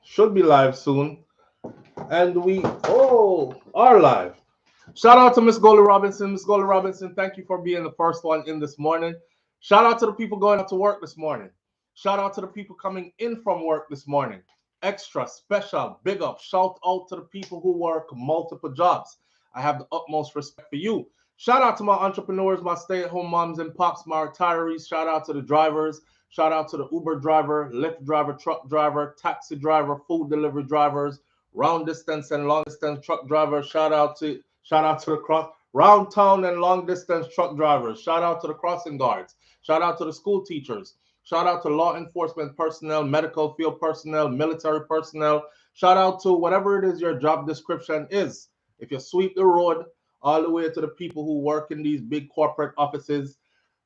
Should be live soon. And we are live. Shout out to Miss Goldie Robinson. Miss Goldie Robinson, thank you for being the first one in this morning. Shout out to the people going out to work this morning. Shout out to the people coming in from work this morning. Extra, special, big up. Shout out to the people who work multiple jobs. I have the utmost respect for you. Shout out to my entrepreneurs, my stay-at-home moms and pops, my retirees. Shout out to the drivers. Shout out to the Uber driver, Lyft driver, truck driver, taxi driver, food delivery drivers, round distance and long distance truck drivers. Shout out to the cross round town and long distance truck drivers. Shout out to the crossing guards. Shout out to the school teachers. Shout out to law enforcement personnel, medical field personnel, military personnel. Shout out to whatever it is your job description is. If you sweep the road all the way to the people who work in these big corporate offices,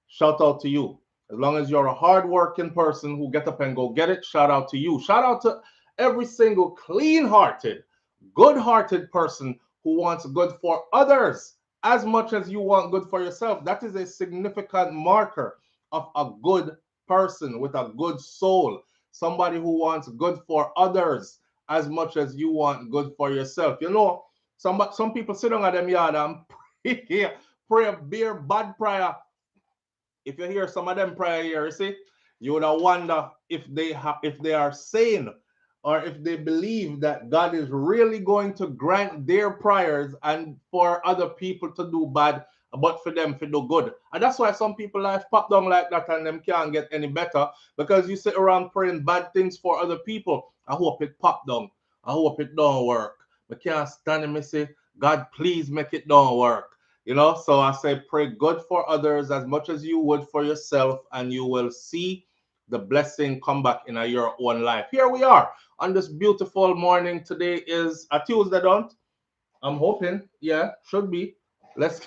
shout out to you. As long as you're a hard-working person who get up and go get it, shout out to you. Shout out to every single clean-hearted, good-hearted person who wants good for others as much as you want good for yourself. That is a significant marker of a good person with a good soul. Somebody who wants good for others as much as you want good for yourself. You know, some people sit down at them yard and pray a beer bad prayer. If you hear some of them prayer here, you see, you would wonder if they are sane or if they believe that God is really going to grant their prayers and for other people to do bad, but for them to do good. And that's why some people life pop down like that and them can't get any better because you sit around praying bad things for other people. I hope it pop down. I hope it don't work. I can't stand it, me say, God, please make it don't work. You know, so I say pray good for others as much as you would for yourself, and you will see the blessing come back in your own life. Here we are on this beautiful morning. Today is a Tuesday, don't? I'm hoping. Yeah, should be. Let's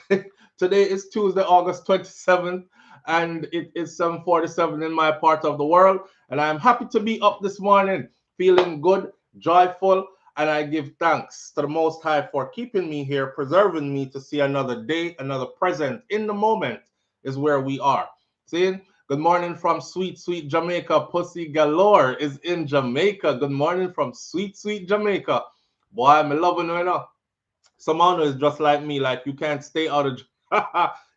today is Tuesday, August 27th, and it is 7:47 in my part of the world. And I'm happy to be up this morning, feeling good, joyful, and I give thanks to the Most High for keeping me here, preserving me to see another day, another present in the moment is where we are. See? Good morning from sweet, sweet Jamaica. Pussy Galore is in Jamaica. Good morning from sweet, sweet Jamaica. Boy, I'm loving you, you know. Someone is just like me, like you can't stay out of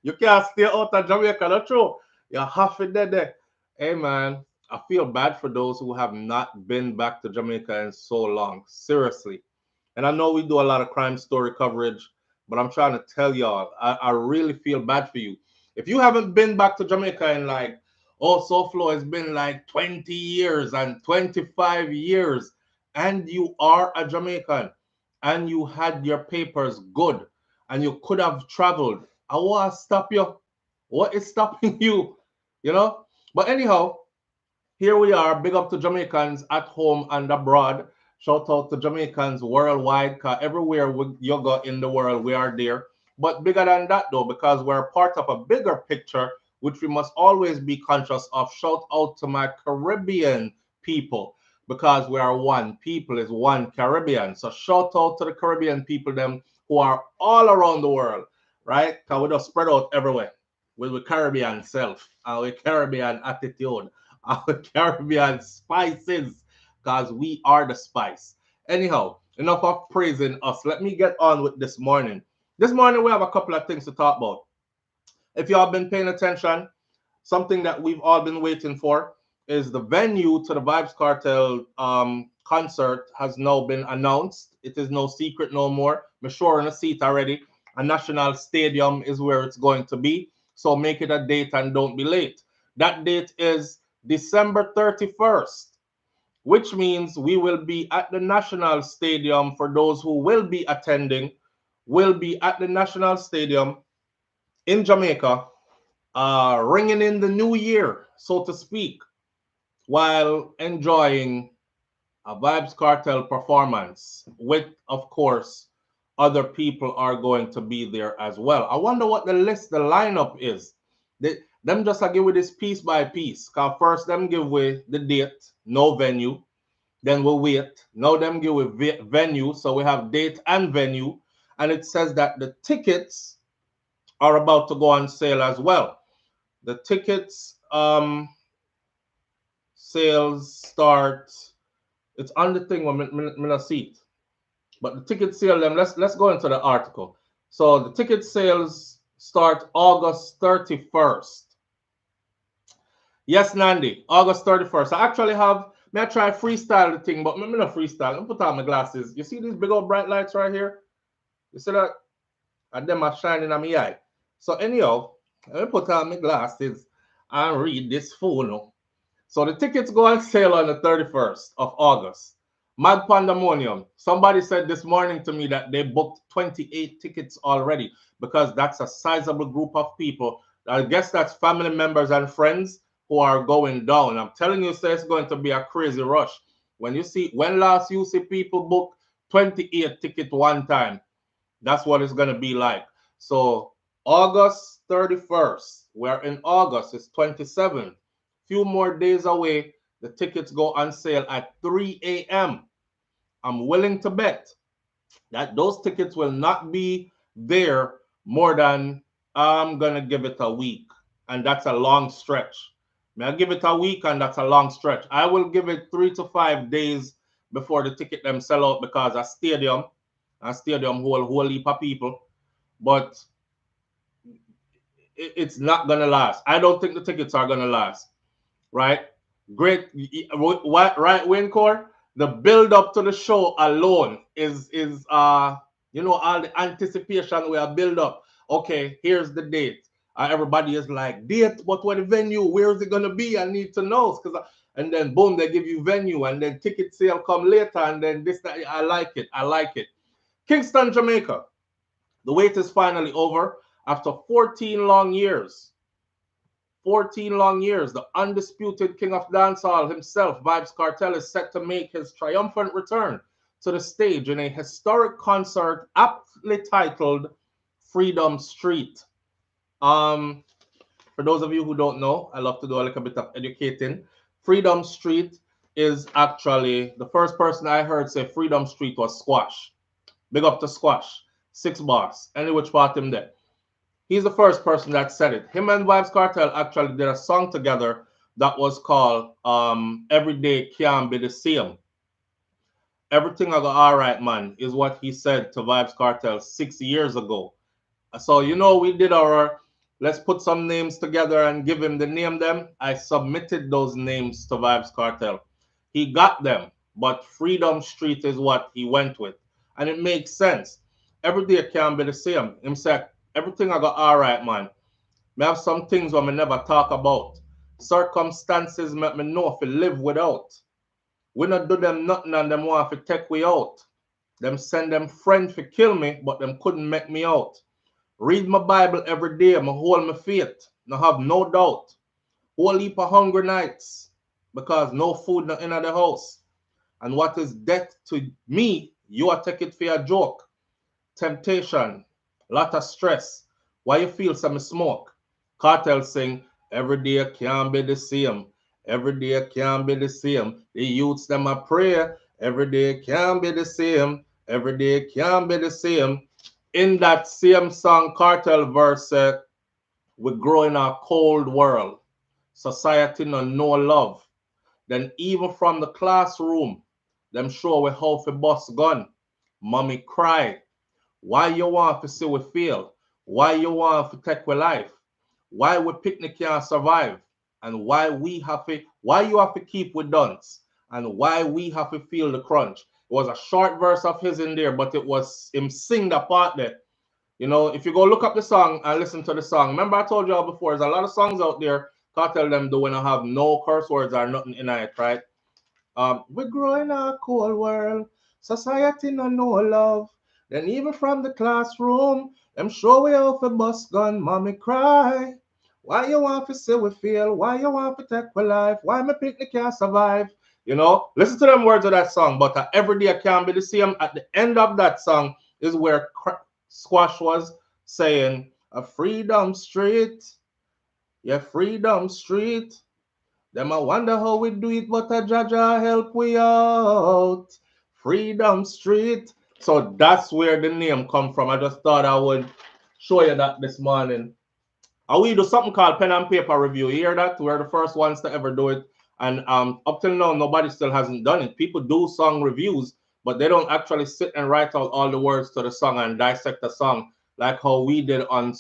you can't stay out of Jamaica, that's true. You're half it there. Hey man, I feel bad for those who have not been back to Jamaica in so long. Seriously. And I know we do a lot of crime story coverage, but I'm trying to tell y'all, I really feel bad for you. If you haven't been back to Jamaica in like, oh, Soflow has been like 20 years and 25 years, and you are a Jamaican and you had your papers good and you could have traveled, I want to stop you. What is stopping you? You know? But anyhow, here we are. Big up to Jamaicans at home and abroad. Shout out to Jamaicans worldwide, because everywhere you go in the world, we are there. But bigger than that, though, because we're part of a bigger picture, which we must always be conscious of. Shout out to my Caribbean people, because we are one. People is one Caribbean. So shout out to the Caribbean people, them who are all around the world, right? Because we just spread out everywhere with Caribbean self and with Caribbean attitude, our Caribbean spices, because we are the spice. Anyhow, enough of praising us. Let me get on with this morning. This morning, we have a couple of things to talk about. If you have been paying attention, something that we've all been waiting for is the venue to the Vybz Kartel concert has now been announced. It is no secret no more. I'm sure in a seat already. A national stadium is where it's going to be. So make it a date and don't be late. That date is December 31st, which means we will be at the National Stadium. For those who will be attending, will be at the National Stadium in Jamaica, ringing in the new year, so to speak, while enjoying a Vybz Kartel performance with, of course, other people are going to be there as well. I wonder what the lineup is. Them just give with this piece by piece. Cause first them give with the date, no venue. Then we'll wait. Now them give with venue, so we have date and venue, and it says that the tickets are about to go on sale as well. The tickets sales start It's on the thing when me not see it. But the ticket sale them, let's go into the article. So the ticket sales start August 31st. Yes, Nandi, August 31st. I actually have, may I try freestyle the thing, but me not freestyle. Let me put on my glasses. You see these big old bright lights right here? You see that? And them are shining on my eye. So anyhow, let me put on my glasses and read this phone. So the tickets go on sale on the 31st of August. Mad pandemonium. Somebody said this morning to me that they booked 28 tickets already because that's a sizable group of people. I guess that's family members and friends who are going down. I'm telling you, so it's going to be a crazy rush. When last you see people book 28 tickets one time, that's what it's going to be like. So August 31st, we're in August, it's 27. Few more days away. The tickets go on sale at 3 a.m. I'm willing to bet that those tickets will not be there more than, I'm going to give it a week. And that's a long stretch. May I give it a week and that's a long stretch. I will give it 3 to 5 days before the ticket them sell out because a stadium hold a whole heap of people. But it's not going to last. I don't think the tickets are going to last. Right? Great. Right, Wincore? The build up to the show alone is all the anticipation we are build up. Okay, here's the date. Everybody is like, date, but what the venue? Where is it gonna be? I need to know. And then boom, they give you venue, and then ticket sale come later, and then this, that. I like it. I like it. Kingston, Jamaica. The wait is finally over after 14 long years. 14 long years, the undisputed king of dancehall himself, Vybz Kartel, is set to make his triumphant return to the stage in a historic concert aptly titled Freedom Street. For those of you who don't know, I love to do a little bit of educating. Freedom Street is actually, the first person I heard say Freedom Street was Squash. Big up to Squash, 6 bars, any which part him there. He's the first person that said it. Him and Vybz Kartel actually did a song together that was called Every Day Can't Be the Same. Everything I go all right, man, is what he said to Vybz Kartel 6 years ago. So, we did our, let's put some names together and give him the name them. I submitted those names to Vybz Kartel. He got them, but Freedom Street is what he went with. And it makes sense. Every day can't be the same. Him said, everything I got all right, man. Me have some things where me never talk about. Circumstances make me know if I live without. We not do them nothing and them want to take we out. Them send them friends to kill me, but them couldn't make me out. Read my Bible every day, me hold my faith. No have no doubt. Whole heap of hungry nights because no food not in the house. And what is death to me, you are take it for a joke. Temptation, lot of stress. Why you feel some smoke? Cartel sing, every day can't be the same. Every day can't be the same. The youths them a pray, every day can't be the same. Every day can't be the same. In that same song, Cartel verse said, we grow in a cold world. Society no love. Then even from the classroom, them show we how to bust gun. Mommy cry. Why you want to see we fail? Why you want to take we life? Why we picnic can't survive? And why you have to keep with dunce? And why we have to feel the crunch? It was a short verse of his in there, but it was him sing the part there. If you go look up the song and listen to the song, remember I told you all before, there's a lot of songs out there, Cartel them do when I have no curse words or nothing in it, right? We grow in a cold world, society no love. Then even from the classroom, them show we how to bust gun, mommy cry. Why you want to say we feel? Why you want to take we life? Why me picnic can't survive? Listen to them words of that song, but every day can't be the same. At the end of that song is where Squash was saying, a freedom street, yeah, freedom street. Them I wonder how we do it, but a Jaja help we out. Freedom Street. So that's where the name come from. I just thought I would show you that this morning. And we do something called pen and paper review. You hear that? We're the first ones to ever do it. And up till now, nobody still hasn't done it. People do song reviews, but they don't actually sit and write out all the words to the song and dissect the song like how we did on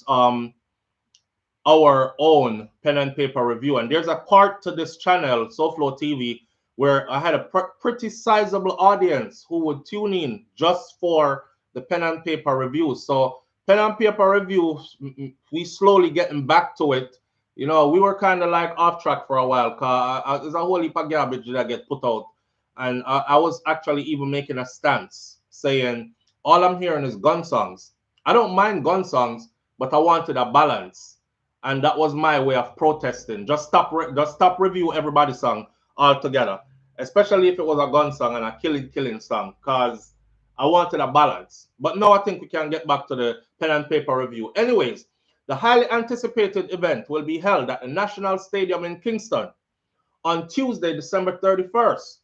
our own pen and paper review. And there's a part to this channel, SouFLoTV, where I had a pretty sizable audience who would tune in just for the pen and paper reviews. So pen and paper reviews, we slowly getting back to it. You know, we were kind of like off track for a while because there's a whole heap of garbage that get put out. And I was actually even making a stance saying, all I'm hearing is gun songs. I don't mind gun songs, but I wanted a balance. And that was my way of protesting. Just stop review everybody's song altogether, especially if it was a gun song and a killing song, because I wanted a balance. But now I think we can get back to the pen and paper review. Anyways, the highly anticipated event will be held at the National Stadium in Kingston on Tuesday, December 31st,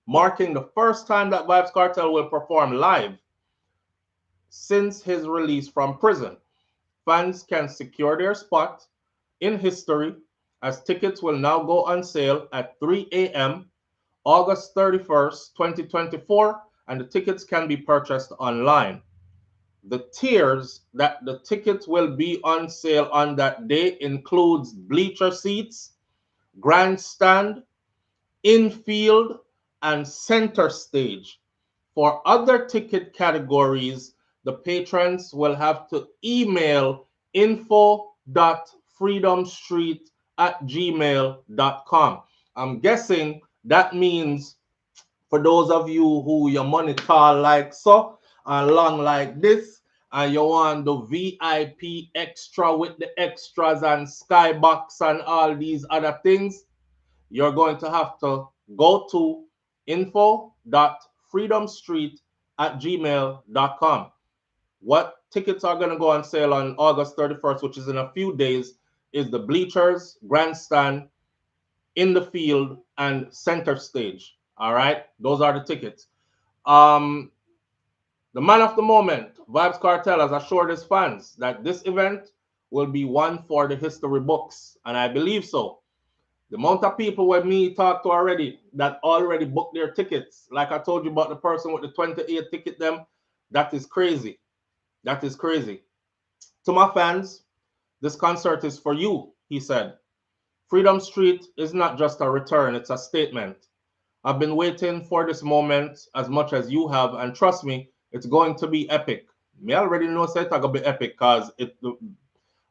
marking the first time that Vybz Kartel will perform live since his release from prison. Fans can secure their spot in history as tickets will now go on sale at 3 a.m. August 31st, 2024, and the tickets can be purchased online. The tiers that the tickets will be on sale on that day includes bleacher seats, grandstand, infield, and center stage. For other ticket categories, the patrons will have to email info.freedomstreet@gmail.com. I'm guessing that means for those of you who your money tall like so and long like this, and you want the VIP extra with the extras and skybox and all these other things, you're going to have to go to info.freedomstreet@gmail.com. What tickets are going to go on sale on August 31st, which is in a few days, is the bleachers, grandstand, in the field, and center stage. All right, those are the tickets. The man of the moment, Vybz Kartel, has assured his fans that this event will be one for the history books, and I believe so. The amount of people with me talked to already that already booked their tickets, like I told you about the person with the 28 ticket, them, that is crazy. That is crazy. To my fans, this concert is for you, he said. Freedom Street is not just a return, it's a statement. I've been waiting for this moment as much as you have, and trust me, it's going to be epic. Me already know it's going to be epic because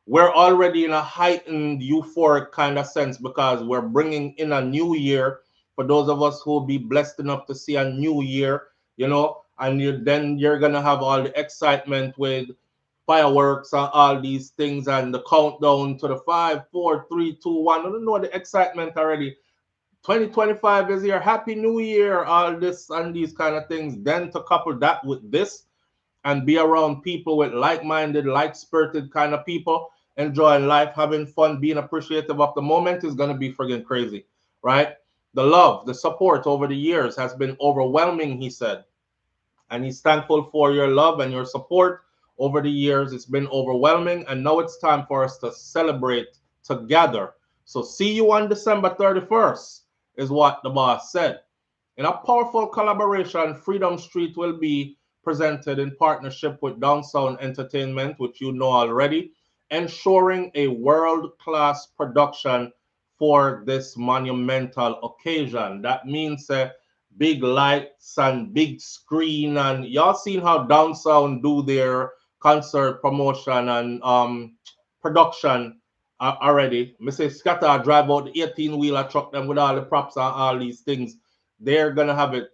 we're already in a heightened euphoric kind of sense because we're bringing in a new year for those of us who will be blessed enough to see a new year, you know, and then you're going to have all the excitement with fireworks and all these things and the countdown to the 5, 4, 3, 2, 1. I don't know the excitement already. 2025 is here. Happy New Year, all this and these kind of things. Then to couple that with this and be around people with like-minded, like-spirited kind of people, enjoying life, having fun, being appreciative of the moment is going to be friggin' crazy, right? The love, the support over the years has been overwhelming, he said. And he's thankful for your love and your support over the years. It's been overwhelming, and now it's time for us to celebrate together. So see you on December 31st, is what the boss said. In a powerful collaboration, Freedom Street will be presented in partnership with Downsound Entertainment, which you know already, ensuring a world-class production for this monumental occasion. That means big lights and big screen, and y'all seen how Downsound do their concert promotion and production already. Mr. Scatter drive out the 18-wheeler truck them with all the props and all these things. They're gonna have it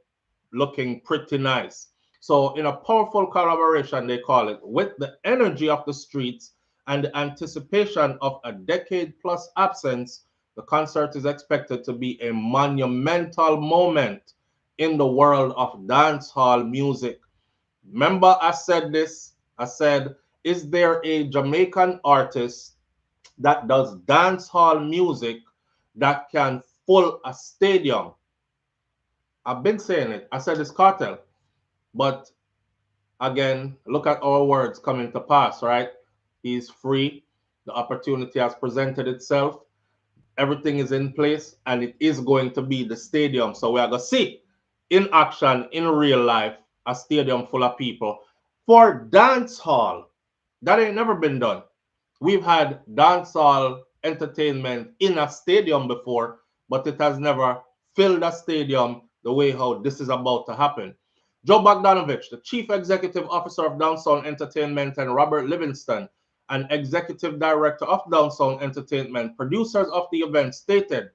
looking pretty nice. So in a powerful collaboration, they call it, with the energy of the streets and the anticipation of a decade plus absence, the concert is expected to be a monumental moment in the world of dancehall music. Remember I said this, I said, is there a Jamaican artist that does dancehall music that can fill a stadium? I've been saying it. I said it's Kartel. But again, look at our words coming to pass, right? He's free. The opportunity has presented itself. Everything is in place, and it is going to be the stadium. So we are going to see in action, in real life, a stadium full of people for dance hall. That ain't never been done. We've had dancehall entertainment in a stadium before, but it has never filled a stadium the way how this is about to happen. Joe Bogdanovich, the Chief Executive Officer of Downsound Entertainment, and Robert Livingston, an Executive Director of Downsound Entertainment, producers of the event, stated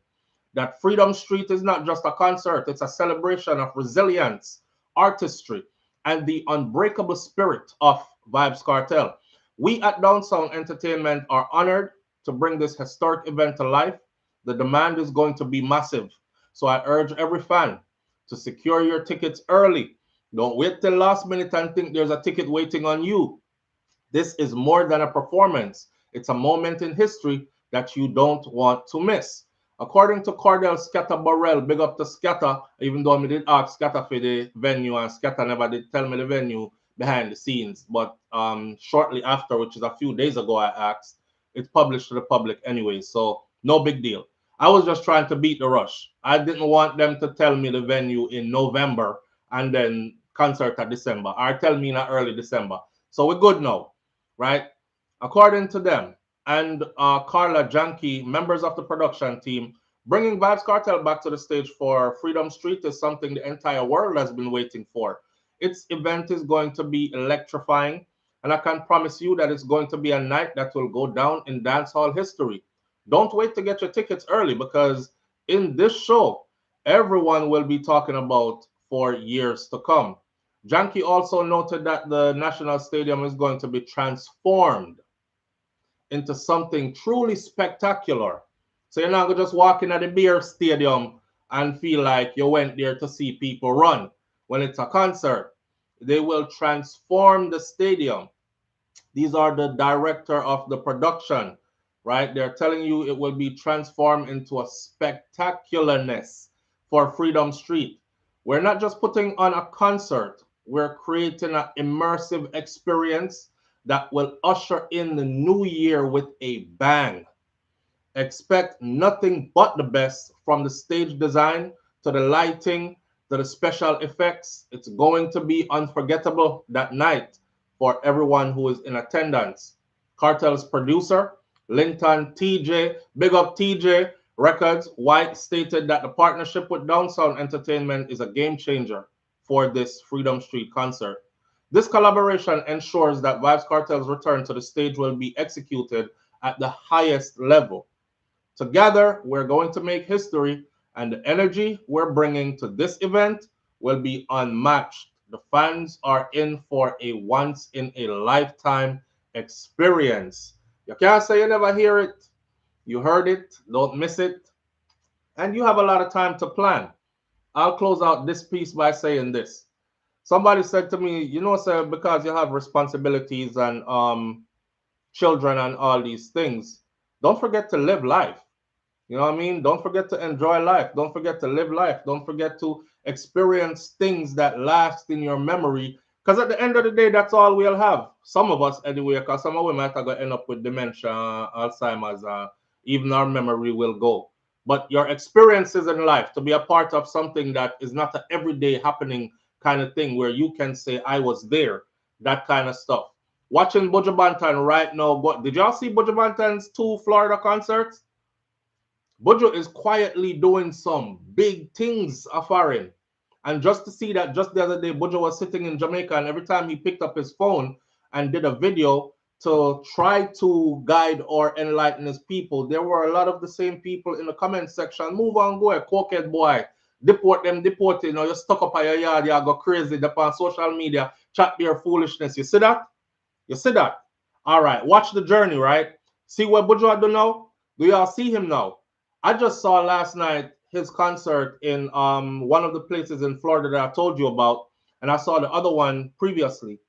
that Freedom Street is not just a concert, it's a celebration of resilience, artistry, and the unbreakable spirit of Vybz Kartel. We at Downsound Entertainment are honored to bring this historic event to life. The demand is going to be massive, so I urge every fan to secure your tickets early. Don't wait till last minute and think there's a ticket waiting on you. This is more than a performance. It's a moment in history that you don't want to miss. According to Cordell Scatter Burrell, big up to Scatter, even though I did ask Scatter for the venue, and Scatter never did tell me the venue behind the scenes. But shortly after, which is a few days ago, I asked, it's published to the public anyway, so no big deal. I was just trying to beat the rush. I didn't want them to tell me the venue in November and then concert at December, or tell me in early December. So we're good now, right? According to them and Carla Janke, members of the production team, bringing Vybz Kartel back to the stage for Freedom Street is something the entire world has been waiting for. Its event is going to be electrifying, and I can promise you that it's going to be a night that will go down in dancehall history. Don't wait to get your tickets early, because in this show, everyone will be talking about for years to come. Janke also noted that the National Stadium is going to be transformed into something truly spectacular. So you're not going to just walk in at the beer stadium and feel like you went there to see people run. When it's a concert, they will transform the stadium. These are the director of the production, right? They're telling you it will be transformed into a spectacularness for Freedom Street. We're not just putting on a concert, we're creating an immersive experience that will usher in the new year with a bang. Expect nothing but the best, from the stage design to the lighting to the special effects. It's going to be unforgettable that night for everyone who is in attendance. Kartel's producer, Linton TJ, big up TJ Records, White, stated that the partnership with Downsound Entertainment is a game changer for this Freedom Street concert. This collaboration ensures that Vybz Kartel's return to the stage will be executed at the highest level. Together, we're going to make history, and the energy we're bringing to this event will be unmatched. The fans are in for a once-in-a-lifetime experience. You can't say you never hear it. You heard it. Don't miss it. And you have a lot of time to plan. I'll close out this piece by saying this. Somebody said to me, you know, sir, because you have responsibilities and children and all these things, don't forget to live life. You know what I mean? Don't forget to enjoy life. Don't forget to live life. Don't forget to experience things that last in your memory. Because at the end of the day, that's all we'll have. Some of us, anyway, because some of we might end up with dementia, Alzheimer's, even our memory will go. But your experiences in life, to be a part of something that is not an everyday happening kind of thing where you can say, I was there, that kind of stuff. Watching Buju Banton right now. Did y'all see Buju Banton's 2 Florida concerts? Buju is quietly doing some big things foreign. And just to see that, just the other day, Buju was sitting in Jamaica, and every time he picked up his phone and did a video to try to guide or enlighten his people, there were a lot of the same people in the comment section. Move on, go, cokehead boy. Deport them, deport you. You know, you're stuck up at your yard, you go crazy, upon social media, chat their foolishness. You see that? You see that? All right, watch the journey, right? See what Buju do now? Do y'all see him now? I just saw last night his concert in one of the places in Florida that I told you about, and I saw the other one previously.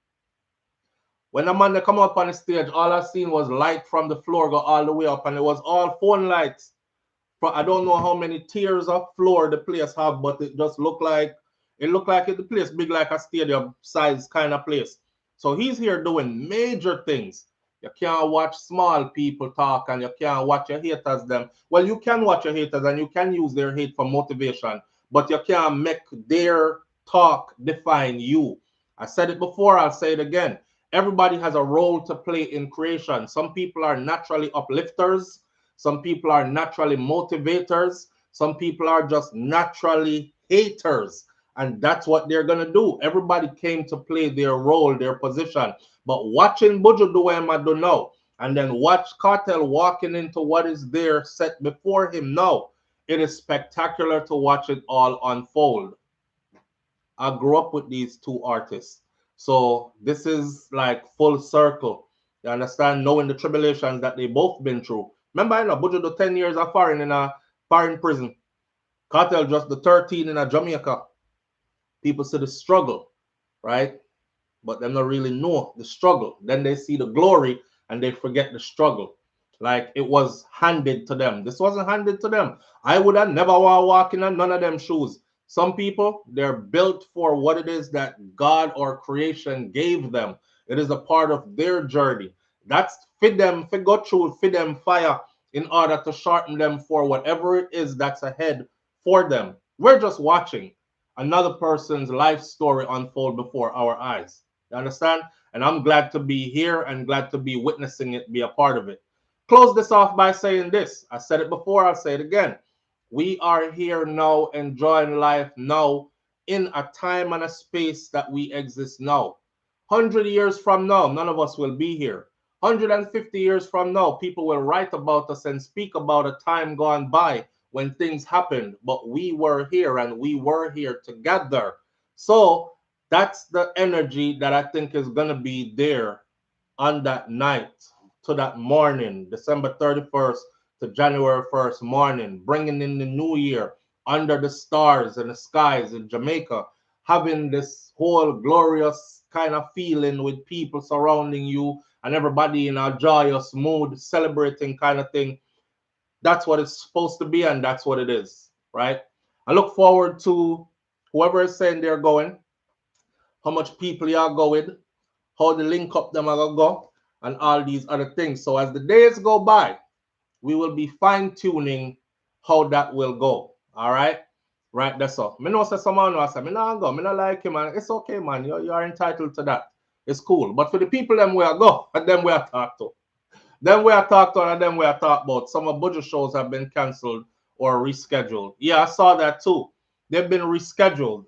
When the man they come up on the stage, all I seen was light from the floor go all the way up, and it was all phone lights. I don't know how many tiers of floor the place have, but it just looked like the place big like a stadium size kind of place. So he's here doing major things. You can't watch small people talk and you can't watch your haters them. Well, you can watch your haters and you can use their hate for motivation, but you can't make their talk define you. I said it before, I'll say it again. Everybody has a role to play in creation. Some people are naturally uplifters, some people are naturally motivators, some people are just naturally haters. And that's what they're going to do. Everybody came to play their role, their position. But watching Buju do what I do now, and then watch Kartel walking into what is there set before him now, it is spectacular to watch it all unfold. I grew up with these two artists. So this is like full circle. You understand? Knowing the tribulations that they both been through. Remember, I know Buju do 10 years of foreign in a foreign prison. Kartel just the 13 in a Jamaica. People see the struggle, right? But them not really know the struggle. Then they see the glory and they forget the struggle. Like it was handed to them. This wasn't handed to them. I would have never walk in none of them shoes. Some people, they're built for what it is that God or creation gave them. It is a part of their journey. That's fit them, fit go through, fit them fire in order to shorten them for whatever it is that's ahead for them. We're just watching another person's life story unfold before our eyes. You understand? And I'm glad to be here and glad to be witnessing it, be a part of it. Close this off by saying this. I said it before, I'll say it again. We are here now, enjoying life now, in a time and a space that we exist now. 100 years from now, none of us will be here. 150 years from now, people will write about us and speak about a time gone by when things happened, but we were here and we were here together. So that's the energy that I think is going to be there on that night to that morning, December 31st to January 1st morning, bringing in the new year under the stars and the skies in Jamaica, having this whole glorious kind of feeling with people surrounding you and everybody in a joyous mood, celebrating kind of thing. That's what it's supposed to be, and that's what it is, right? I look forward to whoever is saying they're going, how much people you are going, how the link up them are going to go, and all these other things. So as the days go by, we will be fine-tuning how that will go. All right? Right, that's all. Me know say someone know say, me not go, me not like him, man. It's okay, man. You are entitled to that. It's cool. But for the people them we are go, and them we are talk to. Then we are talked on and then we are talked about. Some of Buju shows have been cancelled or rescheduled. Yeah, I saw that too. They've been rescheduled.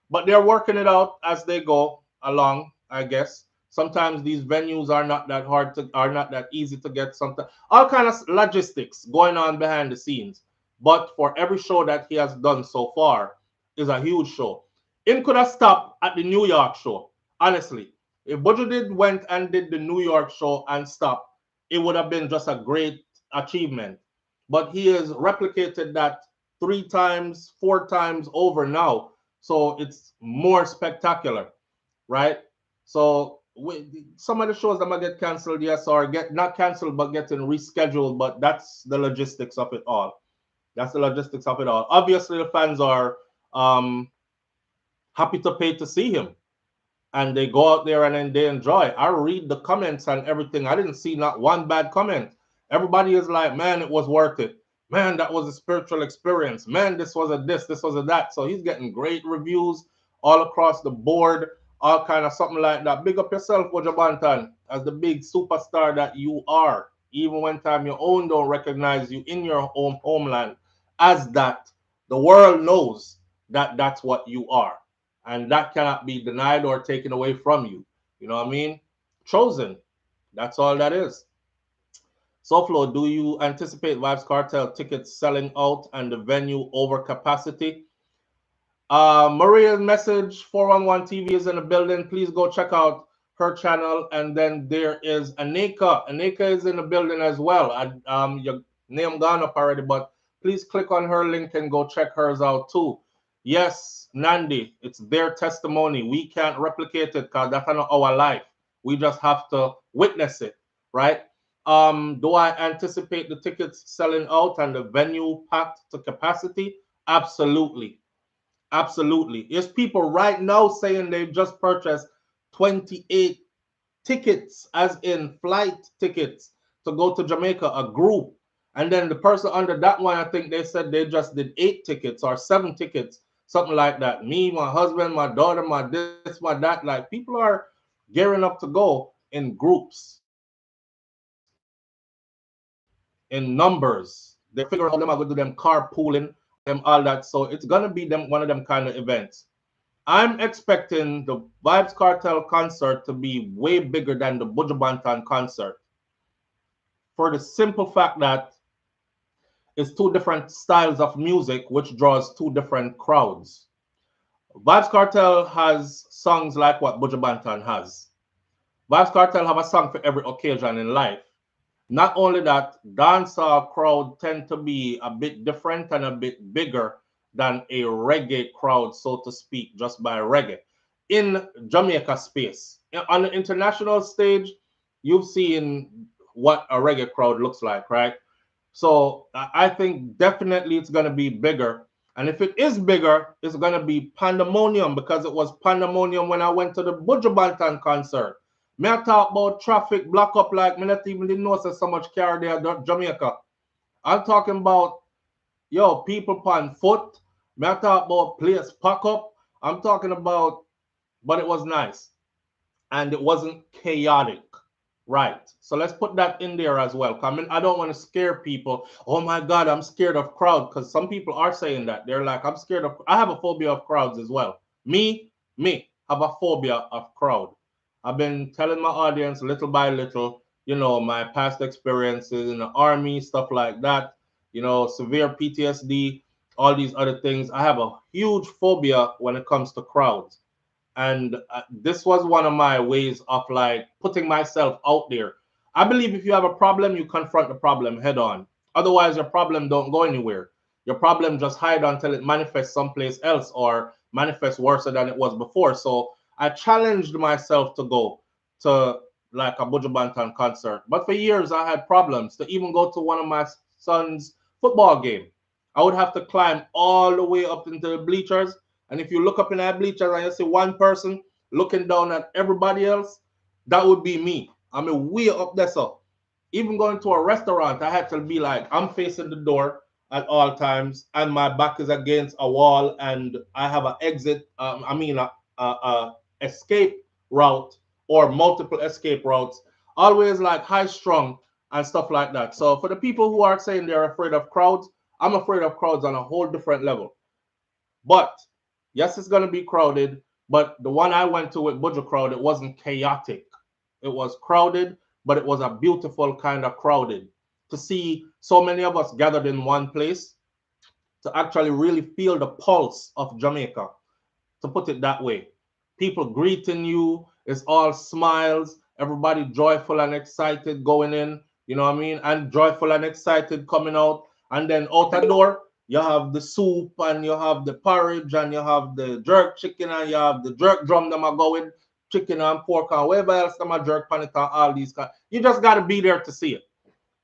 But they're working it out as they go along, I guess. Sometimes these venues are not that hard to, are not that easy to get. Sometimes all kind of logistics going on behind the scenes. But for every show that he has done so far is a huge show. Him could have stopped at the New York show, honestly. If Buju did went and did the New York show and stopped, it would have been just a great achievement. But he has replicated that 3 times, 4 times over now, so it's more spectacular, right? So some of the shows that might get canceled, yes, or get not canceled but getting rescheduled, but that's the logistics of it all. That's the logistics of it all. Obviously, the fans are happy to pay to see him, and they go out there and then they enjoy. I read the comments and everything. I didn't see not one bad comment. Everybody is like, man, it was worth it. Man, that was a spiritual experience. Man, this was a this was a that. So he's getting great reviews all across the board, all kind of something like that. Big up yourself, Buju Banton, as the big superstar that you are. Even when time your own don't recognize you in your own homeland as that, the world knows that that's what you are, and that cannot be denied or taken away from you. You know what I mean? Chosen. That's all that is. Soflow, do you anticipate Vybz Kartel tickets selling out and the venue over capacity? Maria's message 411 TV is in the building. Please go check out her channel. And then there is Anika. Anika is in the building as well. Your name gone up already, but please click on her link and go check hers out too. Yes, Nandi, it's their testimony. We can't replicate it because that's not our life. We just have to witness it, right? Do I anticipate the tickets selling out and the venue packed to capacity? Absolutely. Absolutely. There's people right now saying they've just purchased 28 tickets, as in flight tickets, to go to Jamaica, a group. And then the person under that one, I think they said they just did 8 tickets or 7 tickets, something like that. Me, my husband, my daughter, my this, my that. Like, people are gearing up to go in groups, in numbers. They're figuring out how them are going to do them carpooling, them all that. So it's gonna be them one of them kind of events. I'm expecting the Vybz Kartel concert to be way bigger than the Buju Banton concert, for the simple fact that it's two different styles of music, which draws two different crowds. Vybz Kartel has songs like what Buju Banton has. Vybz Kartel have a song for every occasion in life. Not only that, dancehall crowd tend to be a bit different and a bit bigger than a reggae crowd, so to speak, just by reggae. In Jamaica space, on the international stage, you've seen what a reggae crowd looks like, right? So I think definitely it's going to be bigger. And if it is bigger, it's going to be pandemonium, because it was pandemonium when I went to the Buju Banton concert. Me I talk about traffic block up like me not even didn't know so much car there at Jamaica. I'm talking about, yo, people on foot. Me I talk about place pack up. I'm talking about, but it was nice and it wasn't chaotic. Right. So let's put that in there as well. I mean, I don't want to scare people. Oh my God, I'm scared of crowd, because some people are saying that. They're like, I'm scared of, I have a phobia of crowds as well. Me, have a phobia of crowd. I've been telling my audience little by little, my past experiences in the army, stuff like that, severe PTSD, all these other things. I have a huge phobia when it comes to crowds. And this was one of my ways of like putting myself out there. I believe if you have a problem, you confront the problem head on. Otherwise, your problem don't go anywhere. Your problem just hide until it manifests someplace else or manifests worse than it was before. So I challenged myself to go to like a Buju Banton concert. But for years, I had problems to even go to one of my son's football game. I would have to climb all the way up into the bleachers, and if you look up in that bleachers and you see one person looking down at everybody else, that would be me. I'm a way up there. So even going to a restaurant, I had to be like, I'm facing the door at all times, and my back is against a wall, and I have an exit. A escape route or multiple escape routes. Always like high strung and stuff like that. So for the people who are saying they're afraid of crowds, I'm afraid of crowds on a whole different level. But yes, it's gonna be crowded. But the one I went to with Buju crowd, it wasn't chaotic. It was crowded, but it was a beautiful kind of crowded. To see so many of us gathered in one place, to actually really feel the pulse of Jamaica, to put it that way. People greeting you, it's all smiles, everybody joyful and excited going in, you know what I mean? And joyful and excited coming out. And then out the door, you have the soup and you have the porridge and you have the jerk chicken and you have the jerk drum that are going, chicken and pork and whatever else them a jerk pan it and all these kind. You just got to be there to see it,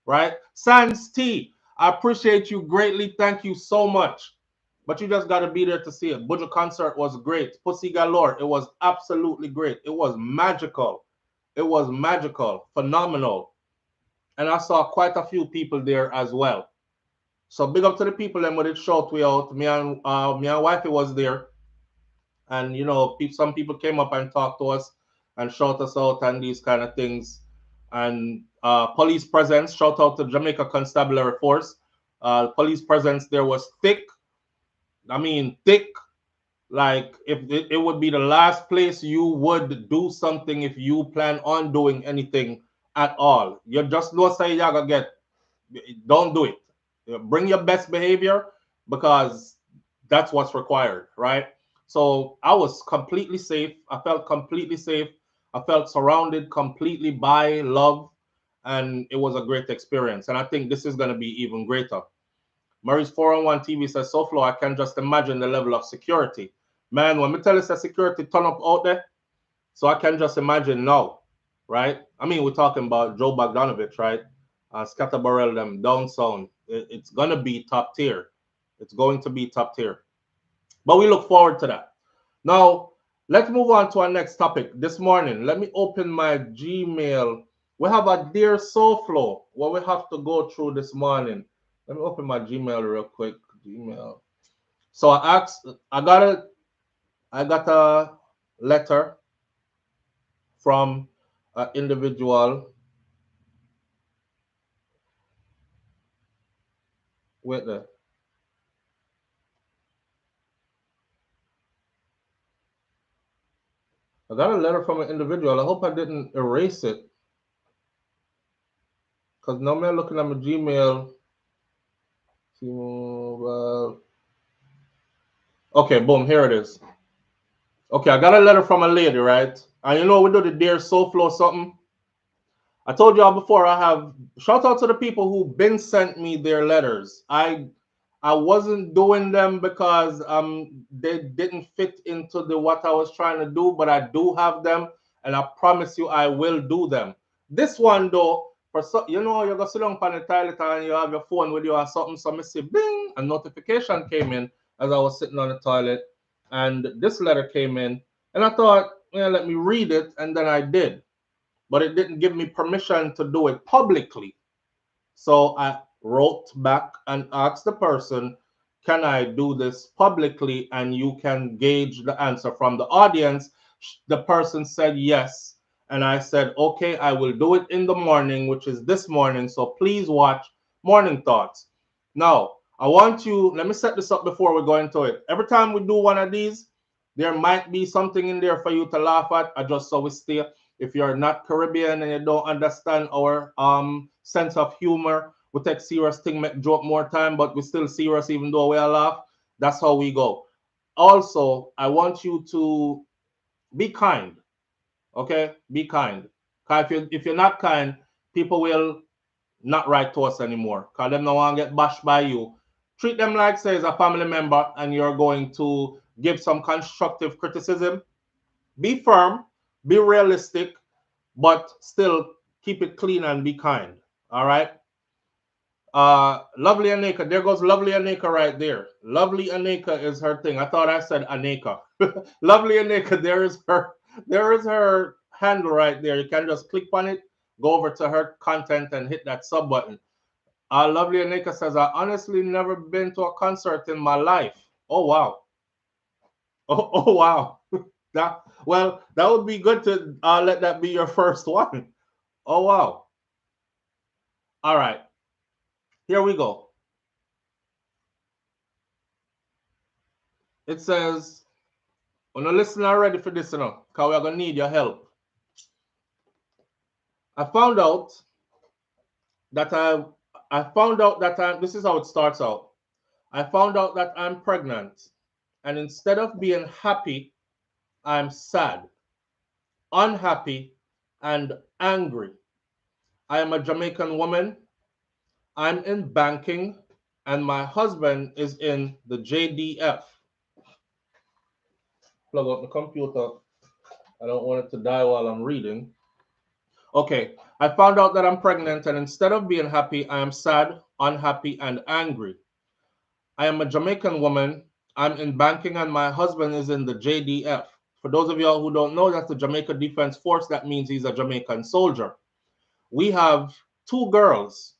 right? Sans T, I appreciate you greatly. Thank you so much. But you just got to be there to see it. Buju concert was great. Pussy Galore, it was absolutely great. It was magical. It was magical, phenomenal. And I saw quite a few people there as well. So big up to the people and when it shout we out. Me and wifey was there. And some people came up and talked to us and shout us out and these kind of things. And police presence, shout out to Jamaica Constabulary Force. Police presence there was thick. I mean, thick. Like, if it would be the last place you would do something if you plan on doing anything at all. You just don't say you're gonna get, don't do it. Bring your best behavior, because that's what's required, right? So I was completely safe. I felt completely safe. I felt surrounded completely by love, and it was a great experience. And I think this is going to be even greater. Murray's 401 TV says, Soflow, I can just imagine the level of security. Man, when me tell us that security turn up out there, so I can just imagine now, right? I mean, we're talking about Joe Bogdanovich, right? Scatterbarrel, them down sound. It's going to be top tier. It's going to be top tier. But we look forward to that. Now, Let's move on to our next topic this morning. Let me open my Gmail. We have a Dear Souflo what we have to go through this morning. Let me open my Gmail real quick. Gmail. So I got a letter from an individual. Wait there. I got a letter from an individual. I hope I didn't erase it. Because now I'm looking at my Gmail. Okay, boom, here it is. Okay, I got a letter from a lady, right? And you know we do the Dear Souflo something. I told y'all before I have shout out to the people who been sent me their letters. I wasn't doing them because they didn't fit into the what I was trying to do, but I do have them, and I promise you I will do them. This one though, for so, you know, you go sit down on the toilet and you have your phone with you or something, so I see bing, a notification came in as I was sitting on the toilet, and this letter came in, and I thought, yeah, let me read it, and then I did, but it didn't give me permission to do it publicly. So I wrote back and asked the person, can I do this publicly? And you can gauge the answer from the audience. The person said yes. And I said, okay, I will do it in the morning, which is this morning. So please watch Morning Thoughts. Now, I want you, let me set this up before we go into it. Every time we do one of these, there might be something in there for you to laugh at. I just so we stay. If you're not Caribbean and you don't understand our sense of humor, we take serious thing, make joke more time, but we still serious even though we are laugh. That's how we go. Also, I want you to be kind. Okay, be kind. Cause if you're not kind, people will not write to us anymore. Cause them no want to get bashed by you. Treat them like say as a family member, and you're going to give some constructive criticism. Be firm, be realistic, but still keep it clean and be kind. All right. Lovely Aneka. There goes Lovely Aneka right there. Lovely Aneka is her thing. I thought I said Aneka. Lovely Aneka, there is her handle right there. You can just click on it, go over to her content and hit that sub button. Lovely Aneka says, I honestly never been to a concert in my life. Oh wow. Oh wow. That well, that would be good to let that be your first one. Oh wow. All right. Here we go. It says, "When you listen already for this, because we're gonna need your help." I found out that I found out that this is how it starts out. I found out that I'm pregnant, and instead of being happy, I'm sad, unhappy, and angry. I am a Jamaican woman. I'm in banking, and my husband is in the JDF. Plug up the computer. I don't want it to die while I'm reading. Okay, I found out that I'm pregnant, and instead of being happy, I am sad, unhappy, and angry. I am a Jamaican woman. I'm in banking, and my husband is in the JDF. For those of y'all who don't know, that's the Jamaica Defense Force. That means he's a Jamaican soldier. We have two girls,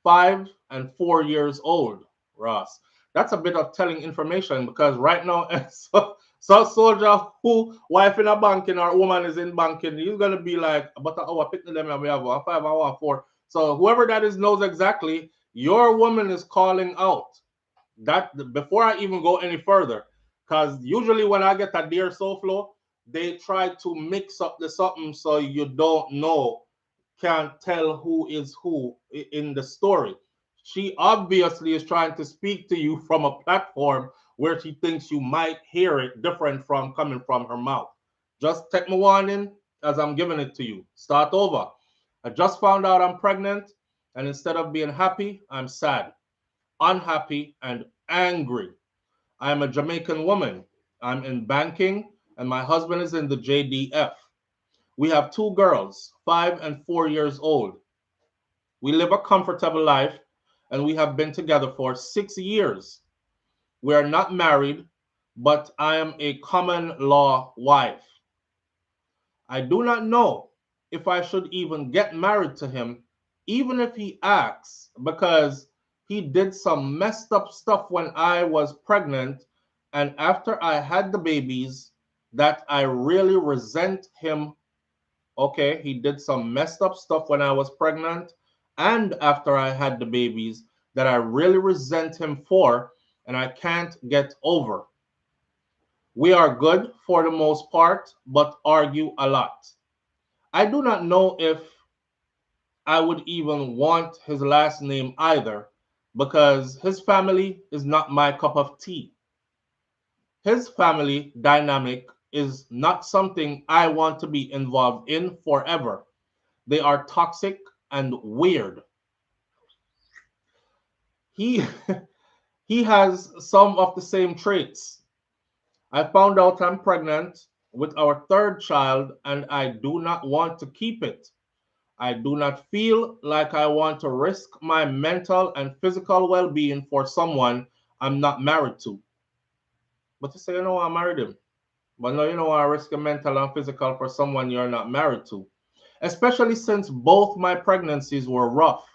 5 and 4 years old, Ross. That's a bit of telling information because right now, so soldier who wife in a banking or woman is in banking, he's gonna be like, but our pick them and we have a 5 and 4. So whoever that is knows exactly your woman is calling out. That before I even go any further, because usually when I get a Dear Soflow, they try to mix up the something so you don't know, can't tell who is who in the story. She obviously is trying to speak to you from a platform where she thinks you might hear it different from coming from her mouth. Just take my warning as I'm giving it to you. Start over. I just found out I'm pregnant, and instead of being happy, I'm sad, unhappy, and angry. I am a Jamaican woman. I'm in banking, and my husband is in the JDF. We have two girls, 5 and 4 years old. We live a comfortable life, and we have been together for 6 years. We are not married, but I am a common law wife. I do not know if I should even get married to him, even if he asks, because he did some messed up stuff when I was pregnant and after I had the babies that I really resent him. Okay, he did some messed up stuff when I was pregnant and after I had the babies that I really resent him for and I can't get over. We are good for the most part, but argue a lot. I do not know if I would even want his last name either, because his family is not my cup of tea. His family dynamic is not something I want to be involved in forever. They are toxic and weird. He he has some of the same traits. I found out I'm pregnant with our third child and I do not want to keep it. I do not feel like I want to risk my mental and physical well being for someone I'm not married to. But you say, you know, I married him. But no, you know, I risk your mental and physical for someone you're not married to. Especially since both my pregnancies were rough.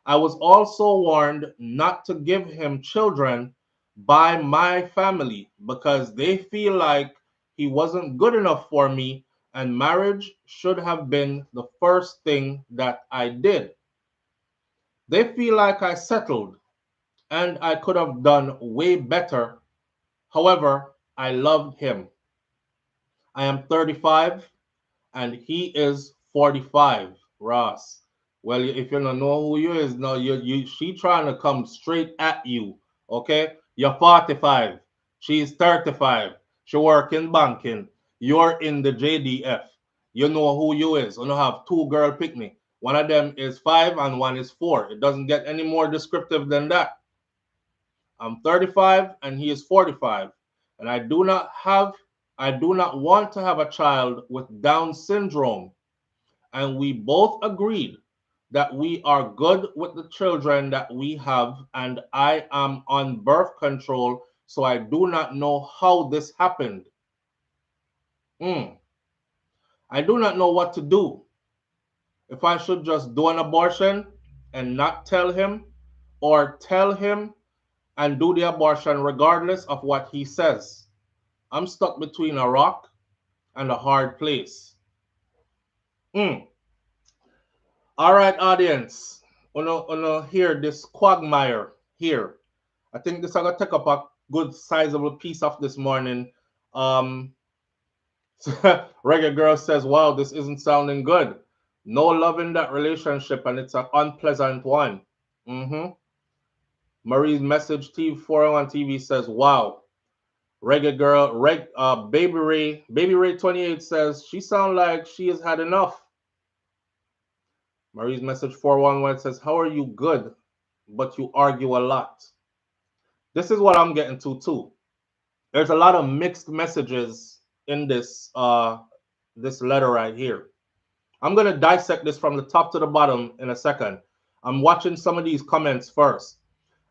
I was also warned not to give him children by my family because they feel like he wasn't good enough for me and marriage should have been the first thing that I did. They feel like I settled and I could have done way better. However, I loved him. I am 35 and he is 45, Ross. Well, if you don't know who you is, no, she trying to come straight at you, okay? You're 45, she's 35, she work in banking, you're in the JDF. You know who you is. You don't have two girl picnic. One of them is 5 and one is 4. It doesn't get any more descriptive than that. I'm 35 and he is 45, and I do not want to have a child with Down syndrome. And we both agreed that we are good with the children that we have, and I am on birth control, so I do not know how this happened. Mm. I do not know what to do. If I should just do an abortion and not tell him, or tell him and do the abortion regardless of what he says. I'm stuck between a rock and a hard place. Mm. All right, audience. Wanna hear this quagmire here. I think this is gonna take up a good sizable piece of this morning. Um, Reggae Girl says, wow, this isn't sounding good. No love in that relationship, and it's an unpleasant one. Mm-hmm. Marie's message TV401 TV says, wow. Reggae Girl, Baby Ray 28 says, she sounds like she has had enough. Marie's message 411 says, how are you good, but you argue a lot? This is what I'm getting to too. There's a lot of mixed messages in this letter right here. I'm gonna dissect this from the top to the bottom in a second. I'm watching some of these comments first.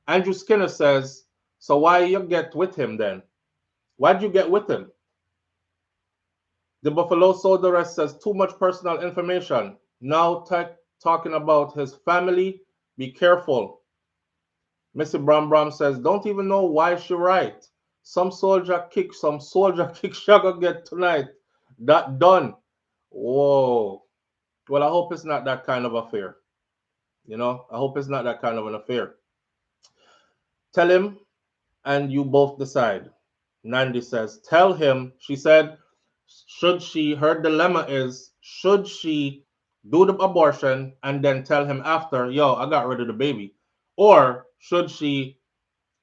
Andrew Skinner says, so why you get with him then? Why'd you get with him? The Buffalo Soldier says, too much personal information. Now talking about his family, be careful. Missy Bram Bram says, don't even know why she right. Some soldier kick Shagga get tonight. That done. Whoa. Well, I hope it's not that kind of affair. You know, I hope it's not that kind of an affair. Tell him and you both decide. Nandi says, tell him. She said, her dilemma is, should she do the abortion and then tell him after, yo, I got rid of the baby? Or should she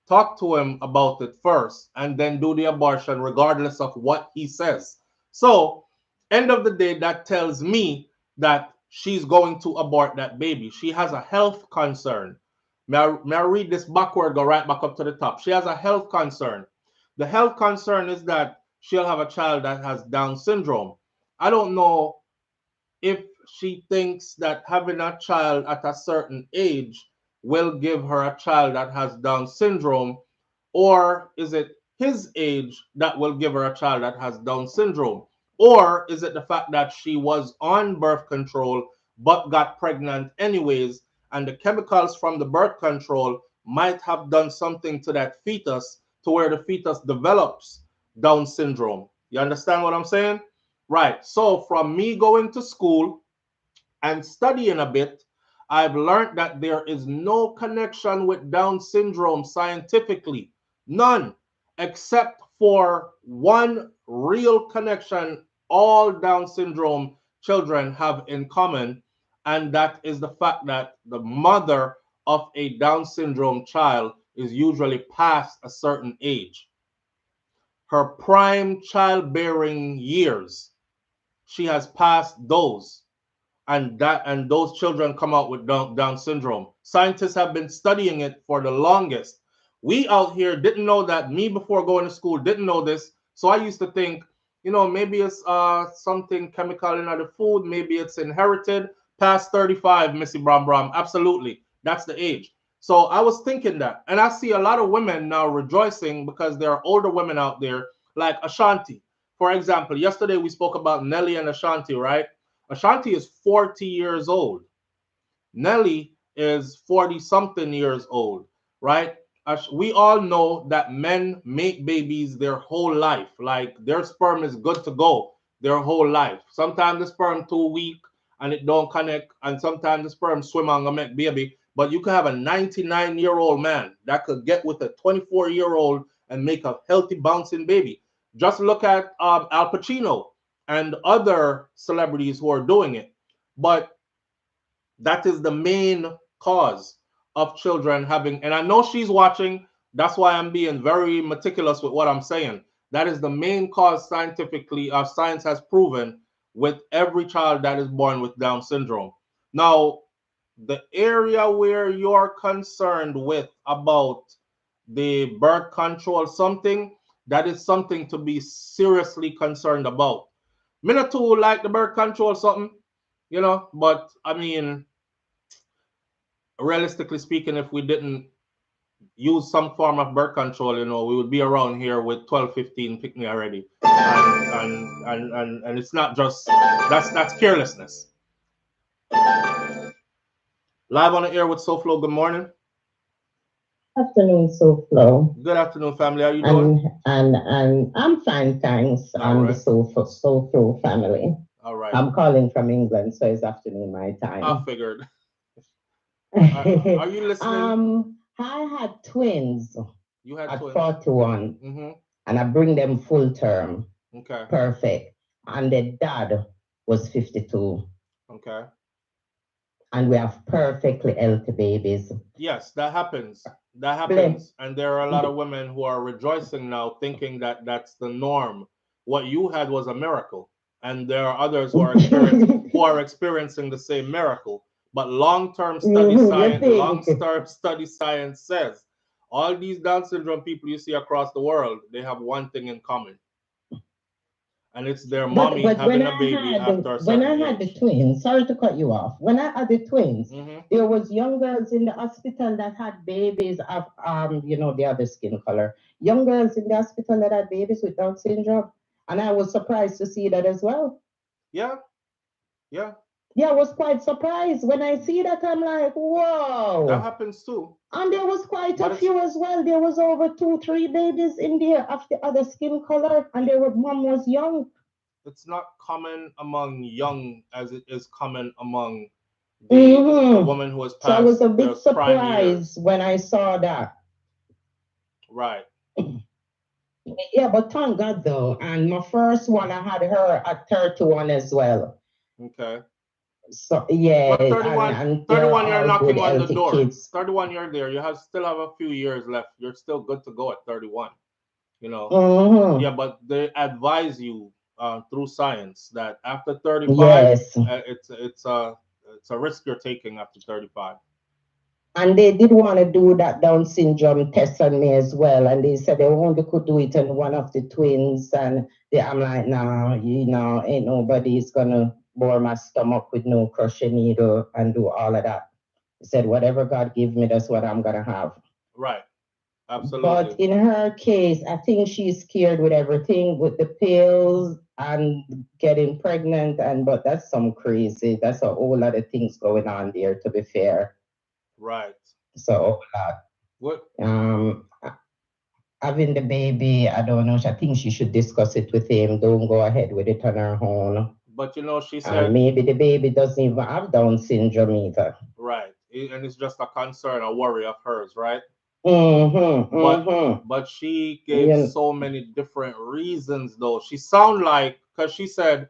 talk to him about it first and then do the abortion regardless of what he says? So, end of the day, that tells me that she's going to abort that baby. She has a health concern. May I read this backward, go right back up to the top? She has a health concern. The health concern is that she'll have a child that has Down syndrome. I don't know if she thinks that having a child at a certain age will give her a child that has Down syndrome, or is it his age that will give her a child that has Down syndrome? Or is it the fact that she was on birth control but got pregnant anyways, and the chemicals from the birth control might have done something to that fetus to where the fetus develops Down syndrome? You understand what I'm saying? Right. So from me going to school and studying a bit, I've learned that there is no connection with Down syndrome scientifically. None, except for one real connection all Down syndrome children have in common, and that is the fact that the mother of a Down syndrome child is usually past a certain age. Her prime childbearing years, she has passed those, and those children come out with Down syndrome. Scientists have been studying it for the longest. We out here didn't know that. Me before going to school didn't know this, so I used to think, maybe it's something chemical in the food, maybe it's inherited. Past 35, Missy Bram Bram, absolutely, that's the age. So I was thinking that, and I see a lot of women now rejoicing because there are older women out there like Ashanti. For example, yesterday we spoke about Nelly and Ashanti, right? Ashanti is 40 years old. Nelly is 40 something years old, right? We all know that men make babies their whole life. Like their sperm is good to go their whole life. Sometimes the sperm too weak and it don't connect, and sometimes the sperm swim on and make baby. But you could have a 99-year-old man that could get with a 24-year-old and make a healthy bouncing baby. Just look at Al Pacino and other celebrities who are doing it. But that is the main cause of children having, and I know she's watching, that's why I'm being very meticulous with what I'm saying. That is the main cause scientifically, science has proven with every child that is born with Down syndrome. Now, the area where you're concerned with about the birth control, something that is something to be seriously concerned about. Me not too like the birth control something, but I mean, realistically speaking, if we didn't use some form of birth control, we would be around here with 12, 15 pick me already. And it's not just that's carelessness. Live on the air with Soflow. Good morning. Afternoon, Souflo. Good afternoon, family. How you doing? And I'm fine, thanks. All The right. Souflo family. All right. I'm calling from England, so it's afternoon my I time. figured. Are you listening? I had twins You had at twins. 41, Mm-hmm. and I bring them full term, Okay. perfect. And the dad was 52, Okay. and we have perfectly healthy babies. Yes, that happens. That Blame. happens. And there are a lot of women who are rejoicing now, thinking that that's the norm. What you had was a miracle. And there are others who are experiencing the same miracle. But You think? long-term study science says all these Down syndrome people you see across the world, they have one thing in common. And it's their mommy But when having a I baby had after a when I certain had the age. twins, sorry to cut you off. When I had the twins, Hmm. there was young girls in the hospital that had babies of the other skin color. Young girls in the hospital that had babies with Down syndrome, and I was surprised to see that as well. Yeah, yeah. Yeah, I was quite surprised when I see that. I'm like, That whoa! happens too. And there was quite But a it's few as well. There was over two, three babies in there of the other skin color, and their mom was young. it's not common among young as it is common among the Hmm. woman who has So I was passed a bit their prime surprised years. when I saw that. Right. Yeah, but thank God though. And my first one, I had her at 31 as well. Okay. So yeah, But and they're 31 you're all good, knocking on the healthy door. kids. 31 you're there. You have still have a few years left. You're still good to go at 31, you know. Hmm. Yeah, but they advise you through science that after 35 Yes. it's a risk you're taking after 35. And they did want to do that Down syndrome test on me as well. And they said they only could do it on one of the twins. And I'm like, nah, ain't nobody's gonna bore my stomach with no crushing needle and do all of that. He said, whatever God give me, that's what I'm gonna have. Right. Absolutely. But in her case, I think she's scared with everything, with the pills and getting pregnant. And but that's some crazy. That's a whole lot of things going on there. To be fair, Right. so a whole lot. What? Having the baby, I don't know. I think she should discuss it with him. Don't go ahead with it on her own. But you know, she And said, maybe the baby doesn't even have Down syndrome either. right. And it's just a concern, a worry of hers, right? Mm-hmm. But Mm-hmm. but she gave Yeah. so many different reasons though. She sound like because she said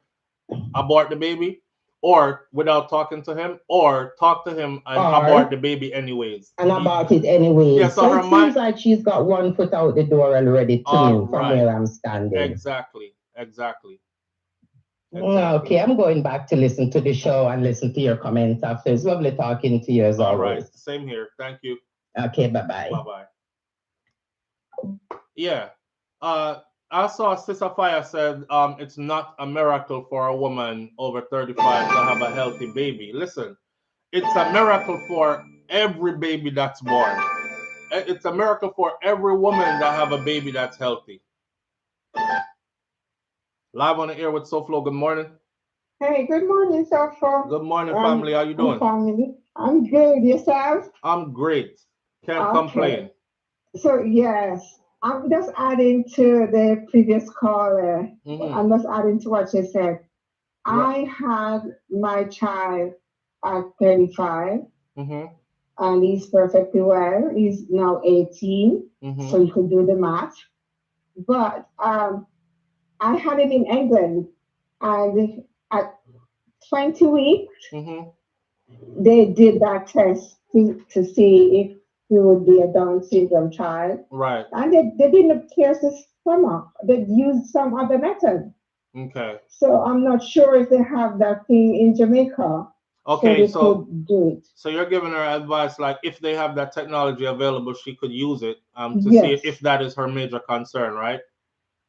abort the baby, or without talking to him, or talk to him and abort Or the baby anyways. and about it anyway. Yeah, so So her it seems mind. like she's got one foot out the door already to All me from right. where I'm standing. Exactly. Exactly. Exactly. Okay, I'm going back to listen to the show and listen to your comments after. It's lovely talking to you as All right. always. Same here. Thank you. Okay, bye bye. Bye bye. Yeah. Uh, I saw Sister Fire said it's not a miracle for a woman over 35 to have a healthy baby. Listen, it's a miracle for every baby that's born. It's a miracle for every woman that have a baby that's healthy. Live on the air with Soflow. Good morning. Hey, good morning, Souflo. Good morning, family. How you I'm doing? family. I'm good. Yourself? I'm great. Can't Okay. complain. So yes, I'm just adding to the previous caller. Mm-hmm. I'm just adding to what you said. Right. I had my child at 35, Mm-hmm. and he's perfectly well. He's now 18, Mm-hmm. so you could do the math. But I had him in England, and at 20 weeks. Mm-hmm. They did that test to see if he would be a Down syndrome child, Right. and they didn't pierce his stomach. They used some other method. Okay. So I'm not sure if they have that thing in Jamaica, so Okay. they So could do it. so you're giving her advice like if they have that technology available, she could use it to see Yes, if that is her major concern, right?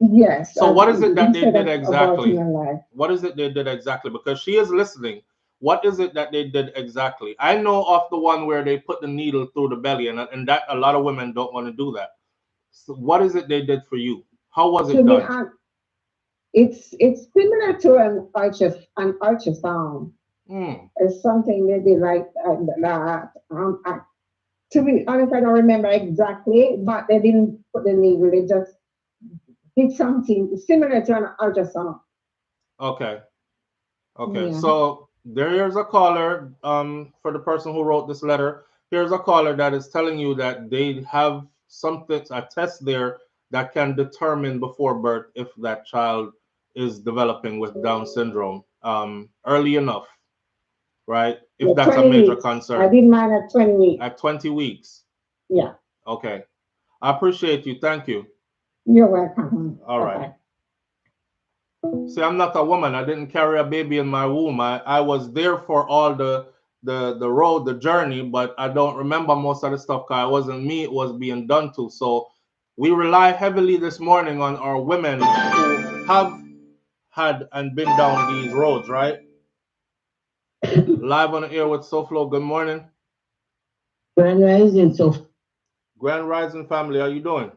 yes. So what is it that they Instead did of aborting exactly? a life. What is it they did exactly? Because she is listening. What is it that they did exactly? I know of the one where they put the needle through the belly, and that a lot of women don't want to do that. So what is it they did for you? How was To it be done? honest, it's similar to an ultrasound. Hmm. It's something maybe like that. To be honest, I don't remember exactly, but they didn't put the needle. They just did something similar to an ultrasound. Okay. Okay. Yeah. So there's a caller. For the person who wrote this letter, here's a caller that is telling you that they have something, a test there that can determine before birth if that child is developing with Down syndrome early enough, right? If Yeah, that's a 20 major weeks. I concern did mine at 20 weeks. at 20 weeks. Yeah. Okay. I appreciate you. Thank you. You're welcome. All Bye right. bye. See, I'm not a woman. I didn't carry a baby in my womb. I was there for all the road, the journey, but I don't remember most of the stuff because it wasn't me, it was being done to. So we rely heavily this morning on our women who have had and been down these roads, right? Live on the air with Soflow. Good morning. Grand Rising. So, Grand Rising family, how you doing?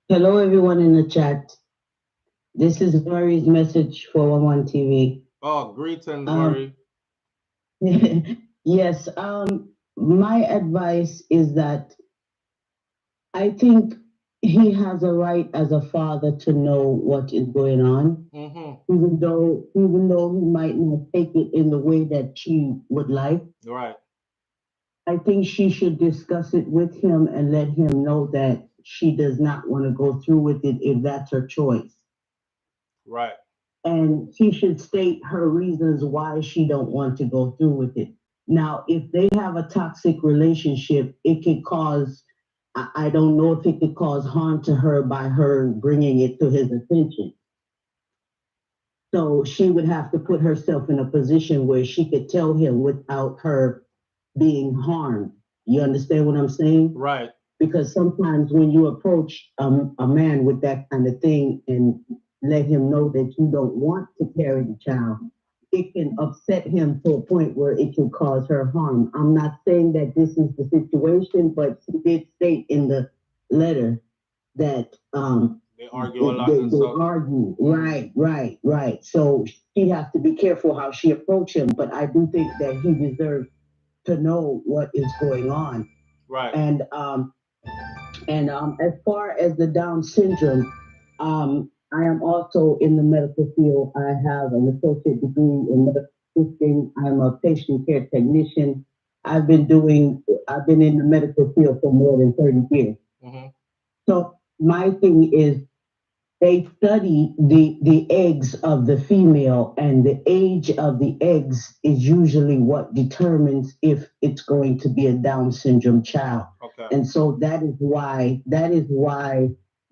hello everyone in the chat. This is Murray's message for One TV. Oh, greetings, Um, Murray. yes. My advice is that I think he has a right as a father to know what is going on, Mm-hmm. even though he might not take it in the way that she would like. Right, I think she should discuss it with him and let him know that she does not want to go through with it if that's her choice. right, And she should state her reasons why she don't want to go through with it. Now, if they have a toxic relationship, it could cause, I don't know if it could cause harm to her by her bringing it to his attention. So she would have to put herself in a position where she could tell him without her being harmed. You understand what I'm saying? right. Because sometimes when you approach a man with that kind of thing and let him know that you don't want to carry the child, it can upset him to a point where it can cause her harm. I'm not saying that this is the situation, but she did state in the letter that They argue a lot they and stuff. argue. Right. So she has to be careful how she approach him. But I do think that he deserves to know what is going on. Right. And as far as the Down syndrome, I am also in the medical field. I have an associate degree in medical assisting. I'm a patient care technician. I've been in the medical field for more than 30 years. Mm-hmm. So my thing is they study the eggs of the female, and the age of the eggs is usually what determines if it's going to be a Down syndrome child. Okay. And so that is why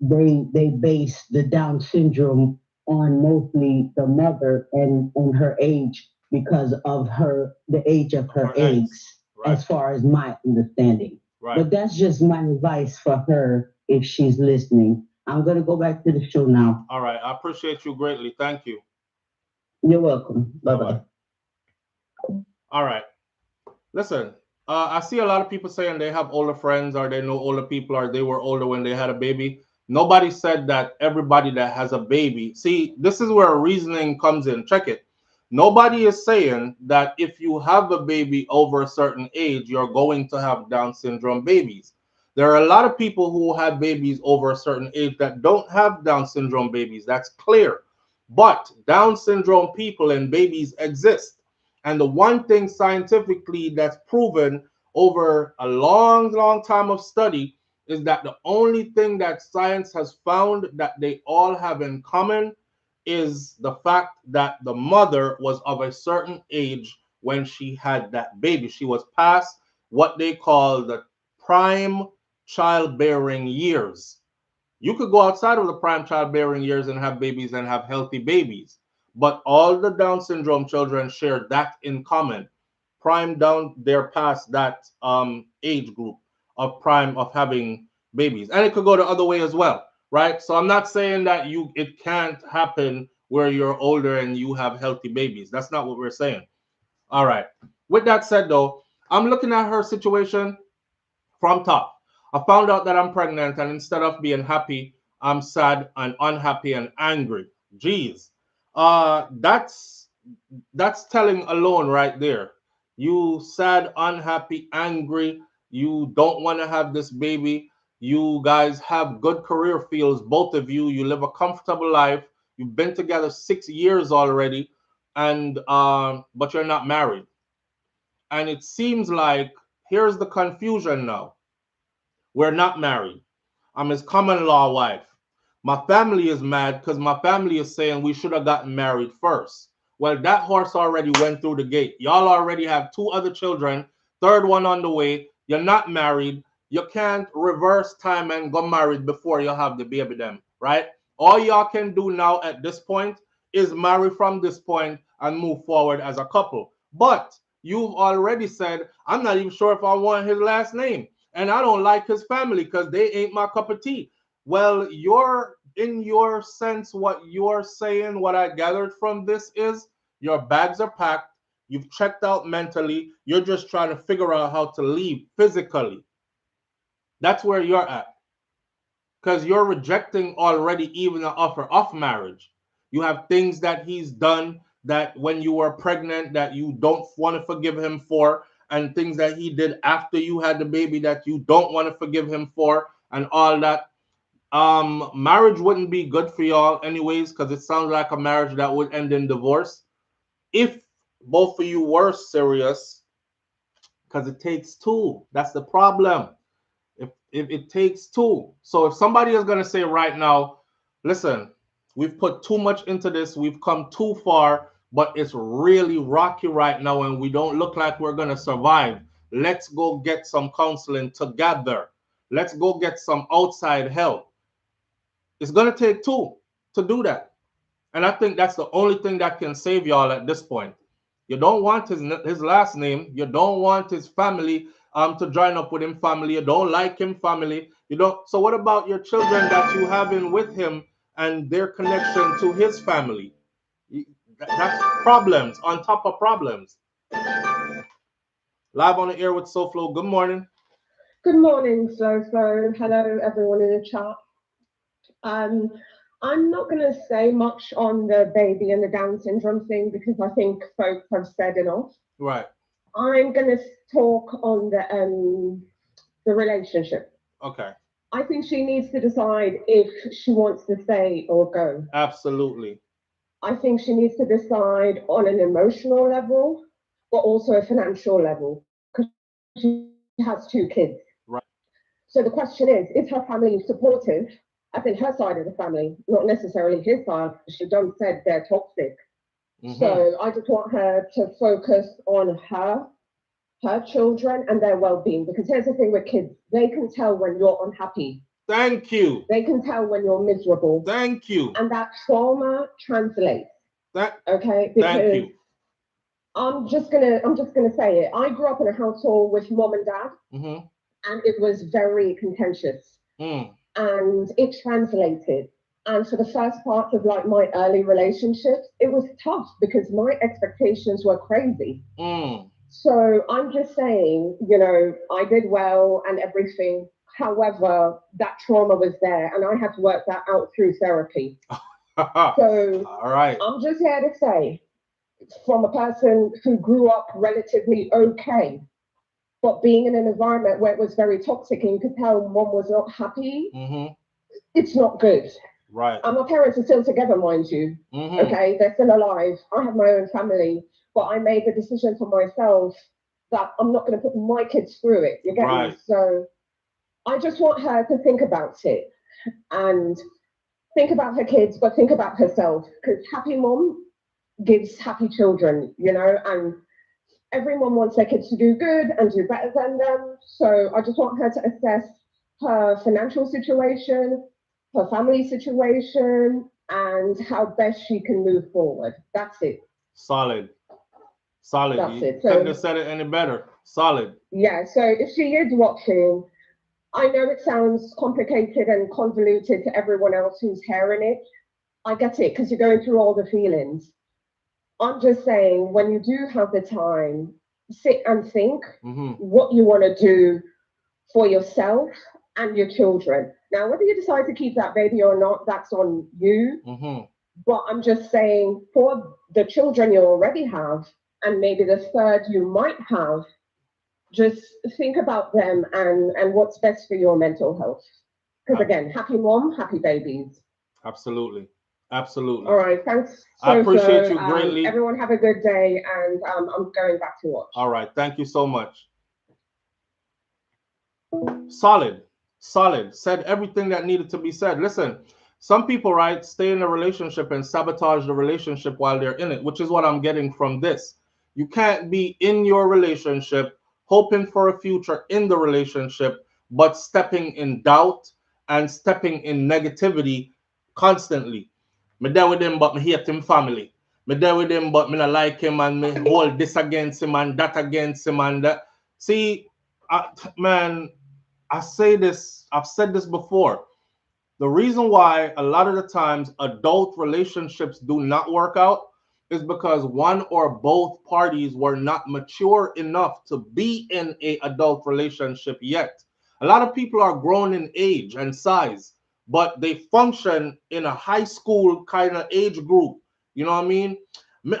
they base the Down syndrome on mostly the mother and her age because of the age of her eggs, right. as far as my understanding. Right. But that's just my advice for her if she's listening. I'm going to go back to the show now. All right. I appreciate you greatly. Thank you. You're welcome. Bye-bye. All right. Listen, I see a lot of people saying they have older friends or they know older people or they were older when they had a baby. Nobody said that everybody that has a baby. See, this is where reasoning comes in. Check it. Nobody is saying that if you have a baby over a certain age, you're going to have Down syndrome babies. There are a lot of people who have babies over a certain age that don't have Down syndrome babies. That's clear. But Down syndrome people and babies exist. And the one thing scientifically that's proven over a long, long time of study is that the only thing that science has found that they all have in common is the fact that the mother was of a certain age when she had that baby. She was past what they call the prime childbearing years. You could go outside of the prime childbearing years and have babies and have healthy babies. But all the Down syndrome children share that in common. Prime down, they're past that age group of prime of having babies. And it could go the other way as well, right? So I'm not saying that it can't happen where you're older and you have healthy babies. That's not what we're saying. All right. With that said, though, I'm looking at her situation from top. I found out that I'm pregnant, and instead of being happy, I'm sad and unhappy and angry. Jeez. That's telling alone right there. You sad, unhappy, angry. You don't want to have this baby. You guys have good career fields, both of you. You live a comfortable life. You've been together 6 years already, and but you're not married. And it seems like here's the confusion now. We're not married. I'm his common law wife. My family is mad because my family is saying we should have gotten married first. Well, that horse already went through the gate. Y'all already have 2 other children, third one on the way. You're not married. You can't reverse time and go married before you have the baby them, right? All y'all can do now at this point is marry from this point and move forward as a couple. But you've already said, I'm not even sure if I want his last name. And I don't like his family because they ain't my cup of tea. Well, in your sense, what you're saying, what I gathered from this is your bags are packed, you've checked out mentally, you're just trying to figure out how to leave physically. That's where you're at. Because you're rejecting already even the offer of marriage. You have things that he's done that when you were pregnant that you don't want to forgive him for, and things that he did after you had the baby that you don't want to forgive him for, and all that. Marriage wouldn't be good for y'all anyways, because it sounds like a marriage that would end in divorce if both of you were serious, because it takes two. That's the problem. If it takes two. So if somebody is going to say right now, listen, we've put too much into this, we've come too far, but it's really rocky right now and we don't look like we're going to survive. Let's go get some counseling together. Let's go get some outside help. It's going to take two to do that. And I think that's the only thing that can save y'all at this point. You don't want his last name. You don't want his family to join up with him family. You don't like him family. You don't. So what about your children that you have in with him and their connection to his family? That's problems on top of problems. Live on the air with Soflow. Good morning. Good morning, Soflow. Hello, everyone in the chat. Um, I'm not going to say much on the baby and the Down syndrome thing because I think folks have said enough. Right. I'm going to talk on the relationship. Okay. I think she needs to decide if she wants to stay or go. Absolutely. I think she needs to decide on an emotional level, but also a financial level because she has 2 kids. Right. So the question is her family supportive, as in her side of the family, not necessarily his side? She don't said they're toxic. So I just want her to focus on her children and their well-being. Because here's the thing with kids, they can tell when you're unhappy. Thank you. They can tell when you're miserable. Thank you. And that trauma translates. Okay? Thank you. Because I'm just gonna say it. I grew up in a household with mom and dad. And it was very contentious. And it translated. And for the first part of like my early relationships, it was tough because my expectations were crazy. So I'm just saying, you know, I did well and everything. However, that trauma was there and I had to work that out through therapy. So all right. I'm just here to say, from a person who grew up relatively okay, but being in an environment where it was very toxic and you could tell mom was not happy, it's not good. Right. And my parents are still together, mind you. Okay, they're still alive. I have my own family, but I made the decision for myself that I'm not going to put my kids through it. You get me? So I just want her to think about it and think about her kids, but think about herself because happy mom gives happy children, you know, and everyone wants their kids to do good and do better than them. So I just want her to assess her financial situation, her family situation, and how best she can move forward. That's it. Solid. That's it. So, couldn't have said it any better. Solid. Yeah. So if she is watching, I know it sounds complicated and convoluted to everyone else who's hearing it. I get it because you're going through all the feelings. I'm just saying, when you do have the time, sit and think what you want to do for yourself and your children. Now, whether you decide to keep that baby or not, that's on you. But I'm just saying, for the children you already have, and maybe the third you might have, just think about them and what's best for your mental health. Because again, happy mom, happy babies. Absolutely. Absolutely. All right, thanks. I appreciate you greatly. Everyone have a good day, and I'm going back to watch. All right, thank you so much. Solid. Said everything that needed to be said. Listen, some people, right, stay in a relationship and sabotage the relationship while they're in it, which is what I'm getting from this. You can't be in your relationship hoping for a future in the relationship, but stepping in doubt and stepping in negativity constantly. Me there with him, but me hate him family. Me there with him, but me not like him, and me hold this against him and that against him and that. See, man, I've said this before. The reason why a lot of the times adult relationships do not work out is because one or both parties were not mature enough to be in an adult relationship yet. A lot of people are grown in age and size, but they function in a high school kind of age group. You know what I mean?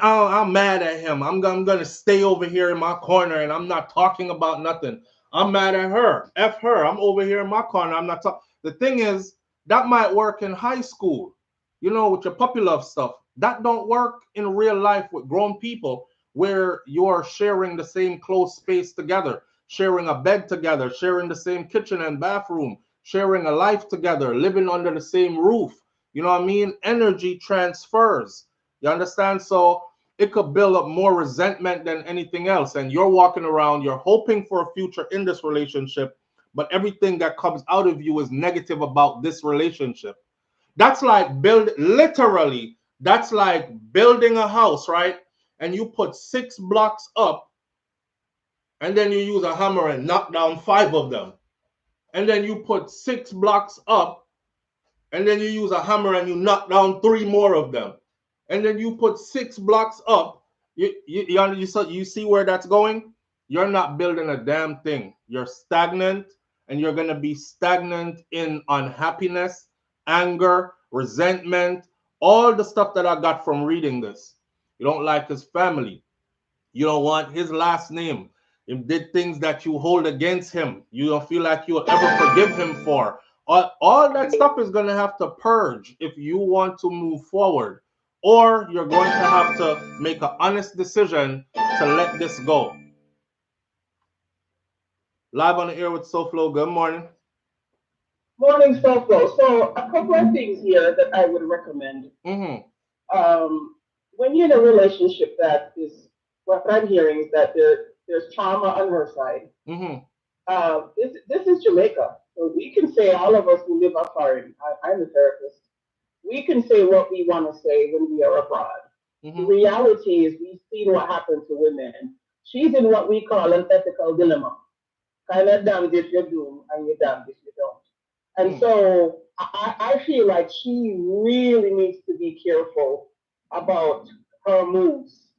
I'm mad at him. I'm gonna stay over here in my corner and I'm not talking about nothing. I'm mad at her. F her. I'm over here in my corner. I'm not talking. The thing is, that might work in high school, you know, with your puppy love stuff. That don't work in real life with grown people where you're sharing the same close space together, sharing a bed together, sharing the same kitchen and bathroom, sharing a life together, living under the same roof. You know what I mean? Energy transfers. You understand? So it could build up more resentment than anything else. And you're walking around, you're hoping for a future in this relationship, but everything that comes out of you is negative about this relationship. That's like literally, that's like building a house, right? And you put 6 blocks up, and then you use a hammer and knock down 5 of them. And then you put 6 blocks up, and then you use a hammer and you knock down 3 more of them. And then you put 6 blocks up. You see where that's going? You're not building a damn thing. You're stagnant. and you're going to be stagnant in unhappiness, anger, resentment, all the stuff that I got from reading this. You don't like his family. You don't want his last name. He did things that you hold against him. You don't feel like you'll ever forgive him for. All that stuff is going to have to purge if you want to move forward. Or you're going to have to make an honest decision to let this go. Live on the air with Soflow. Good morning. Morning, Souflo. So a couple of things here that I would recommend. When you're in a relationship that is, what I'm hearing is that there's trauma on her side. This is Jamaica. So we can say, all of us who live abroad, I'm a therapist, we can say what we want to say when we are abroad. The reality is we've seen what happened to women. She's in what we call an ethical dilemma. Kind of damned if you do, and you're damned if you don't. And so I feel like she really needs to be careful about her moves.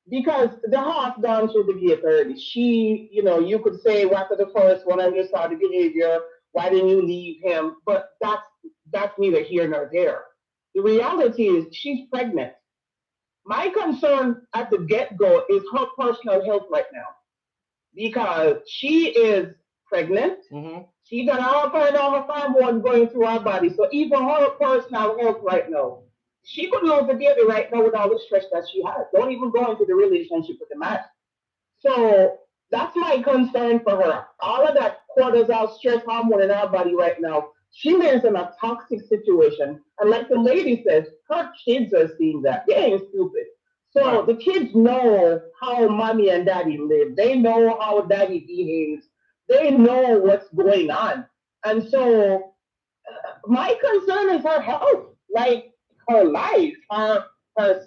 Because the horse gone through the gate already. She, you could say, after the first one and you saw the behavior, why didn't you leave him? But that's neither here nor there. The reality is she's pregnant. My concern at the get-go is her personal health right now. Because she is pregnant. She got all kind of hormones going through her body. So even her personal health right now, she could lose the baby right now with all the stress that she has. Don't even go into the relationship with the man. So that's my concern for her. All of that cortisol stress hormone in her body right now. She lives in a toxic situation. And like the lady says, her kids are seeing that. They ain't stupid. So the kids know how mommy and daddy live. They know how daddy behaves. They know what's going on. And so my concern is her health, like her life, her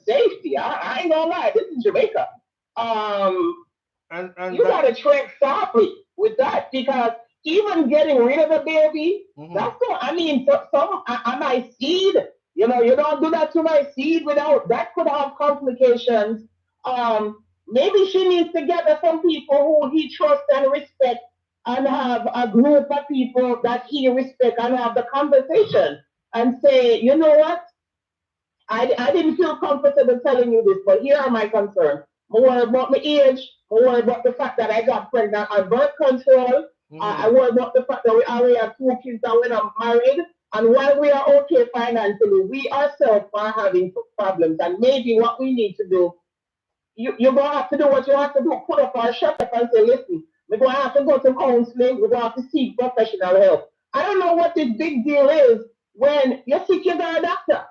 safety. I ain't gonna lie, this is Jamaica. And you gotta tread softly with that because even getting rid of a baby, that's not, I mean, my seed, you don't do that to my seed without, that could have complications. Maybe she needs to gather some people who he trusts and respect and have a group of people that he respect and have the conversation and say, you know what? I didn't feel comfortable telling you this, but here are my concerns. More about my age, more about the fact that I got pregnant on birth control. I worry about the fact that we already have 2 kids that we're not married. And while we are okay financially, we ourselves are having problems. And maybe what we need to do, you're going to have to do what you have to do. Put up our shut up and say, listen, we're going to have to go to counseling. We're going to have to seek professional help. I don't know what this big deal is when you seek a doctor.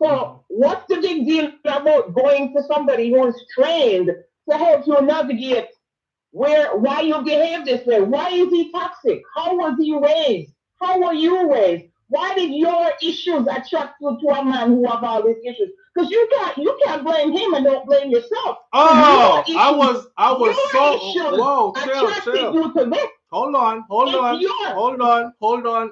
So what's the big deal about going to somebody who is trained to help you navigate why you behave this way? Why is he toxic? How was he raised? How were you raised? Why did your issues attract you to a man who have all these issues? Because you can't blame him and don't blame yourself. Oh, issues, I was so whoa, chill. You to this. Hold on.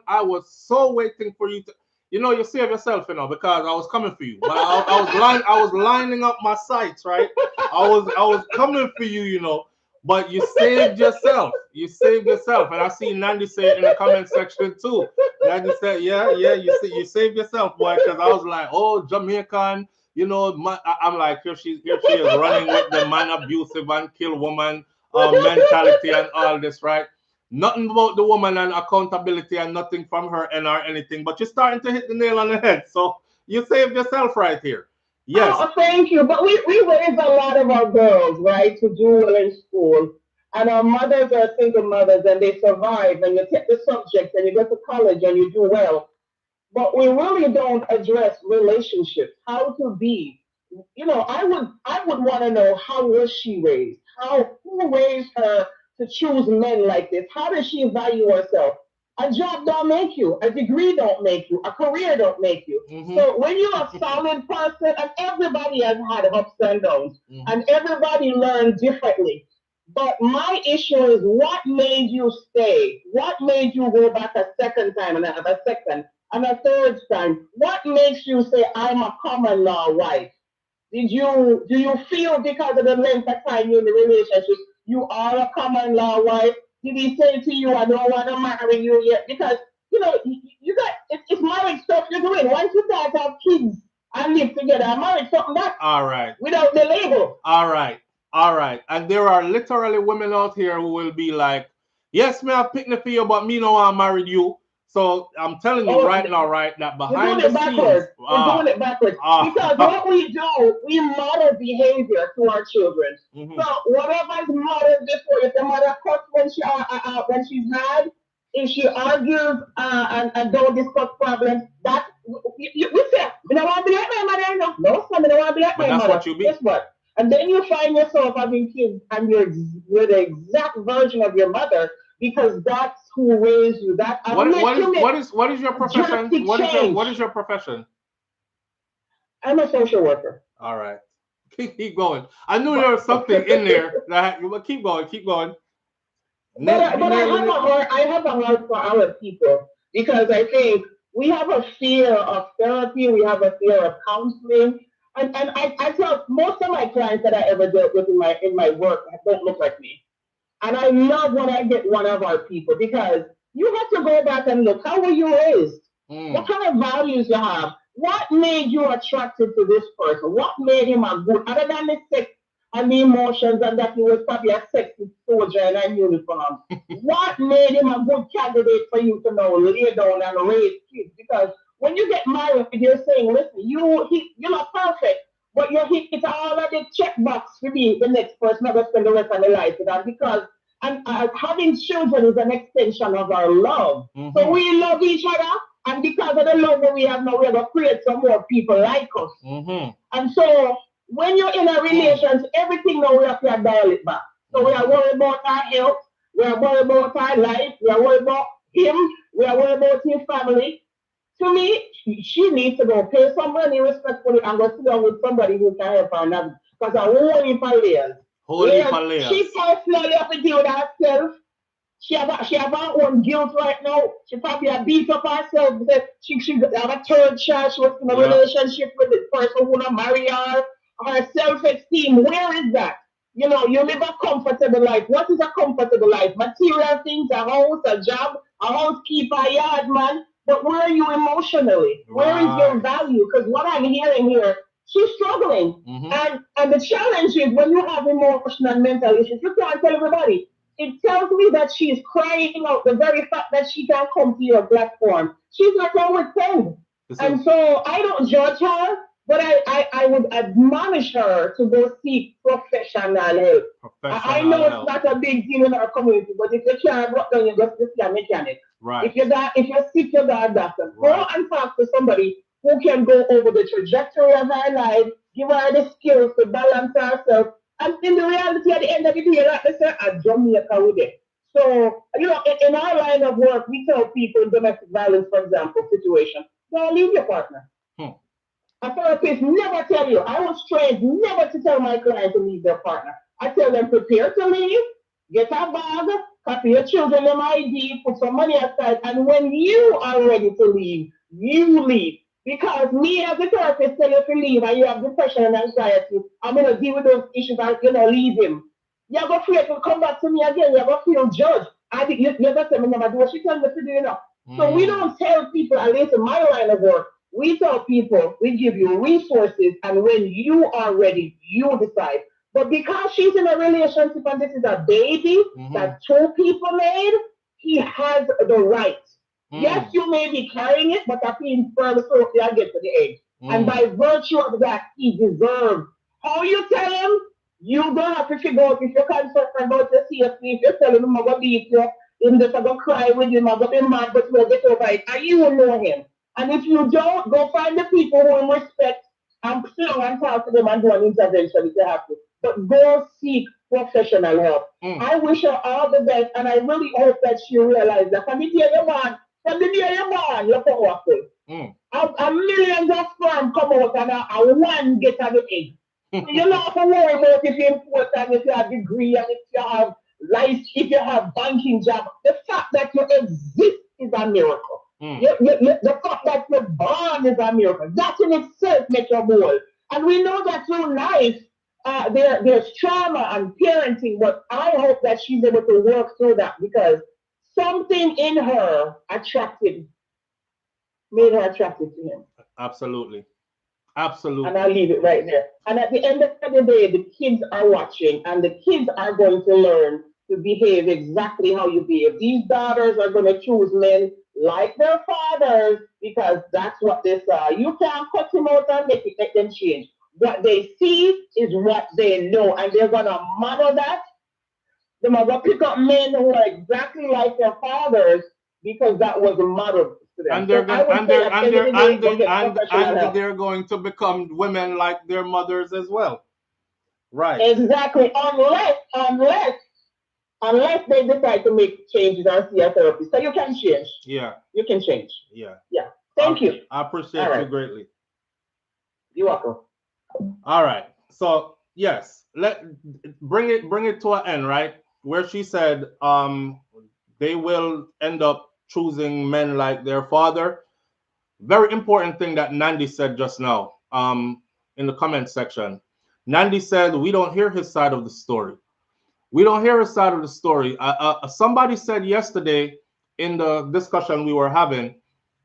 I was so waiting for you to, you save yourself, because I was coming for you. But I was lining up my sights, right? I was coming for you, But you saved yourself. You saved yourself. And I see Nandy say it in the comment section too. Nandy said, yeah, you saved yourself, boy. Because I was like, oh, Jamaican, I'm like, here she is running with the man abusive and kill woman mentality and all this, right? Nothing about the woman and accountability and nothing from her and or anything. But you're starting to hit the nail on the head. So you saved yourself right here. Yes. Oh, thank you. But we raise a lot of our girls, right, to do well in school. And our mothers are single mothers and they survive and you take the subjects and you go to college and you do well. But we really don't address relationships, how to be. I would want to know how was she raised? Who raised her to choose men like this? How does she value herself? A job don't make you. A degree don't make you. A career don't make you. So when you're a solid person, and everybody has had ups and downs, and everybody learns differently. But my issue is what made you stay? What made you go back a second time and have a second and a third time? What makes you say, I'm a common law wife? Do you feel because of the length of time you're in the relationship, you are a common law wife? did he say to you, I don't want to marry you yet? Because, you got, it's marriage stuff you're doing. Once you start to have kids and live together, marriage something that All right. without the label. All right. All right. And there are literally women out here who will be like, yes, me have picked for you, but me no want to marry you. So I'm telling you right now, right, that behind the scenes, we're doing it backwards. Because what we do, we model behavior to our children. So whatever is modeled before, if the mother cuts when she's mad, if she argues and don't discuss problems, that we say, we don't want to be like my mother, no, son, we don't want to be like my mother. That's what you be. Guess what? And then you find yourself having kids, and you're the exact version of your mother. Because that's who raised you. What is your profession? What is your profession? I'm a social worker. All right. Keep going. I knew there was something in there but keep going. But I have a heart for our people, because I think we have a fear of therapy, we have a fear of counseling. And I tell most of my clients that I ever dealt with in my work don't look like me. And I love when I get one of our people, because you have to go back and look. How were you raised? What kind of values you have? What made you attracted to this person? What made him a good, other than the sex and the emotions and that he was probably a sexy soldier in a uniform? What made him a good candidate for you to know, lay down and raise kids? Because when you get married, you're saying, listen, you're not perfect. But you hit all of the checkbox to be the next person that will spend the rest of their life with that, because having children is an extension of our love. So we love each other, and because of the love that we have now, we're going to create some more people like us. And so when you're in a relationship, everything now we have to dial it back. So we are worried about our health, we are worried about our life, we are worried about him, we are worried about his family. To me, she needs to go pay some money respectfully and go sit down with somebody who can help her now. Because I won't leave her layers. She personally have to deal with herself. She have her own guilt right now. She probably have beat up herself because she have a third child. She was in a relationship with the person who not marry her. Her self-esteem, where is that? You live a comfortable life. What is a comfortable life? Material things, a house, a job, a housekeeper, a yard man. But where are you emotionally? Where is your value? Because what I'm hearing here, she's struggling. And the challenge is when you have emotional and mental issues, you can't tell everybody. It tells me that she's crying out the very fact that she can't come to your platform. She's not going with friends. And so I don't judge her, but I would admonish her to go seek professional help. I know it's not a big deal in our community, but if you can't go down, you just see a mechanic. Right. If you're sick, you got a doctor. Go and talk to somebody who can go over the trajectory of her life, give her the skills to balance herself. And in the reality, at the end of the day, like they say, a Jamaica with it. So, in our line of work, we tell people in domestic violence, for example, situation, don't leave your partner. A therapist never tell you. I was trained never to tell my clients to leave their partner. I tell them, prepare to leave, get a bag, copy your children in ID, put some money aside, and when you are ready to leave, you leave. Because me as a therapist tell you to leave and you have depression and anxiety, I'm going to deal with those issues and leave him. You're going to feel to come back to me again, you're going to feel judged. You're going to tell me never do what she tells me to do, So we don't tell people, at least in my line of work, we tell people, we give you resources, and when you are ready, you decide. But because she's in a relationship and this is a baby that two people made, he has the right. Yes, you may be carrying it, but I feel further so I get to the age. And by virtue of that, he deserves. How you tell him, you don't have to figure out if you're concerned about your safety. If you tell him, I'm going to beat you, I'm just going to cry with him, I'm going to be mad, but you'll get over it. And you will know him. And if you don't, go find the people who respect and sit and talk to them and do an intervention if you have to. But go seek professional help. I wish her all the best, and I really hope that she realizes that from the day you're born, you're powerful. A millions of sperm come out and one get at the egg. You don't have to worry about if you're important, if you have a degree, and if you have life, if you have banking job. The fact that you exist is a miracle. The fact that you're born is a miracle. That in itself makes you whole. And we know that through life, there's trauma and parenting, but I hope that she's able to work through that because something in her made her attracted to him. Absolutely. And Absolutely. I'll leave it right there. And at the end of the day, the kids are watching and the kids are going to learn to behave exactly how you behave. These daughters are going to choose men like their fathers because that's what they saw. You can't cut them out and make them change. What they see is what they know, and they're going to model that. They're going to pick up men who are exactly like their fathers because that was modeled to them. And they're So I going would say at the end of the day, go get professional and help. they're going to become women like their mothers as well. Right. Exactly. Unless they decide to make changes and see a therapist. So you can change. Yeah. You can change. Yeah. Yeah. Thank you. I appreciate All you right. greatly. You're welcome. All right. So yes, let bring it to an end, right? Where she said they will end up choosing men like their father. Very important thing that Nandi said just now in the comment section. Nandi said we don't hear his side of the story. We don't hear his side of the story. Somebody said yesterday in the discussion we were having,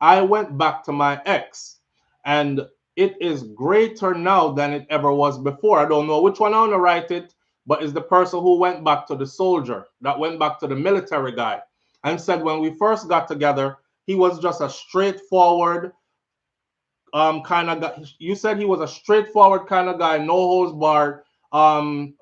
I went back to my ex, and it is greater now than it ever was before. I don't know which one I want to write it, but it's the person who went back to the soldier, that went back to the military guy, and said when we first got together, he was just a straightforward kind of guy. You said he was a straightforward kind of guy, no holds barred,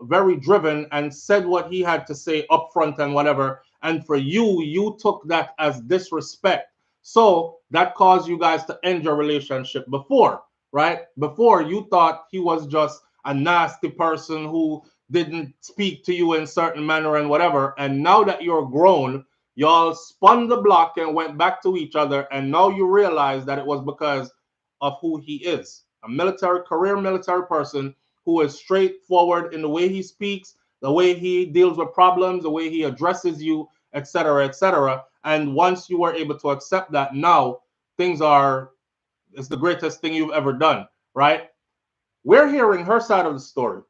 very driven, and said what he had to say up front and whatever. And for you, you took that as disrespect. So that caused you guys to end your relationship before, right? Before you thought he was just a nasty person who didn't speak to you in certain manner and whatever. And now that you're grown, y'all spun the block and went back to each other. And now you realize that it was because of who he is, a career military person who is straightforward in the way he speaks, the way he deals with problems, the way he addresses you, etc., etc. And once you were able to accept that, now things are, it's the greatest thing you've ever done, right? We're hearing her side of the story.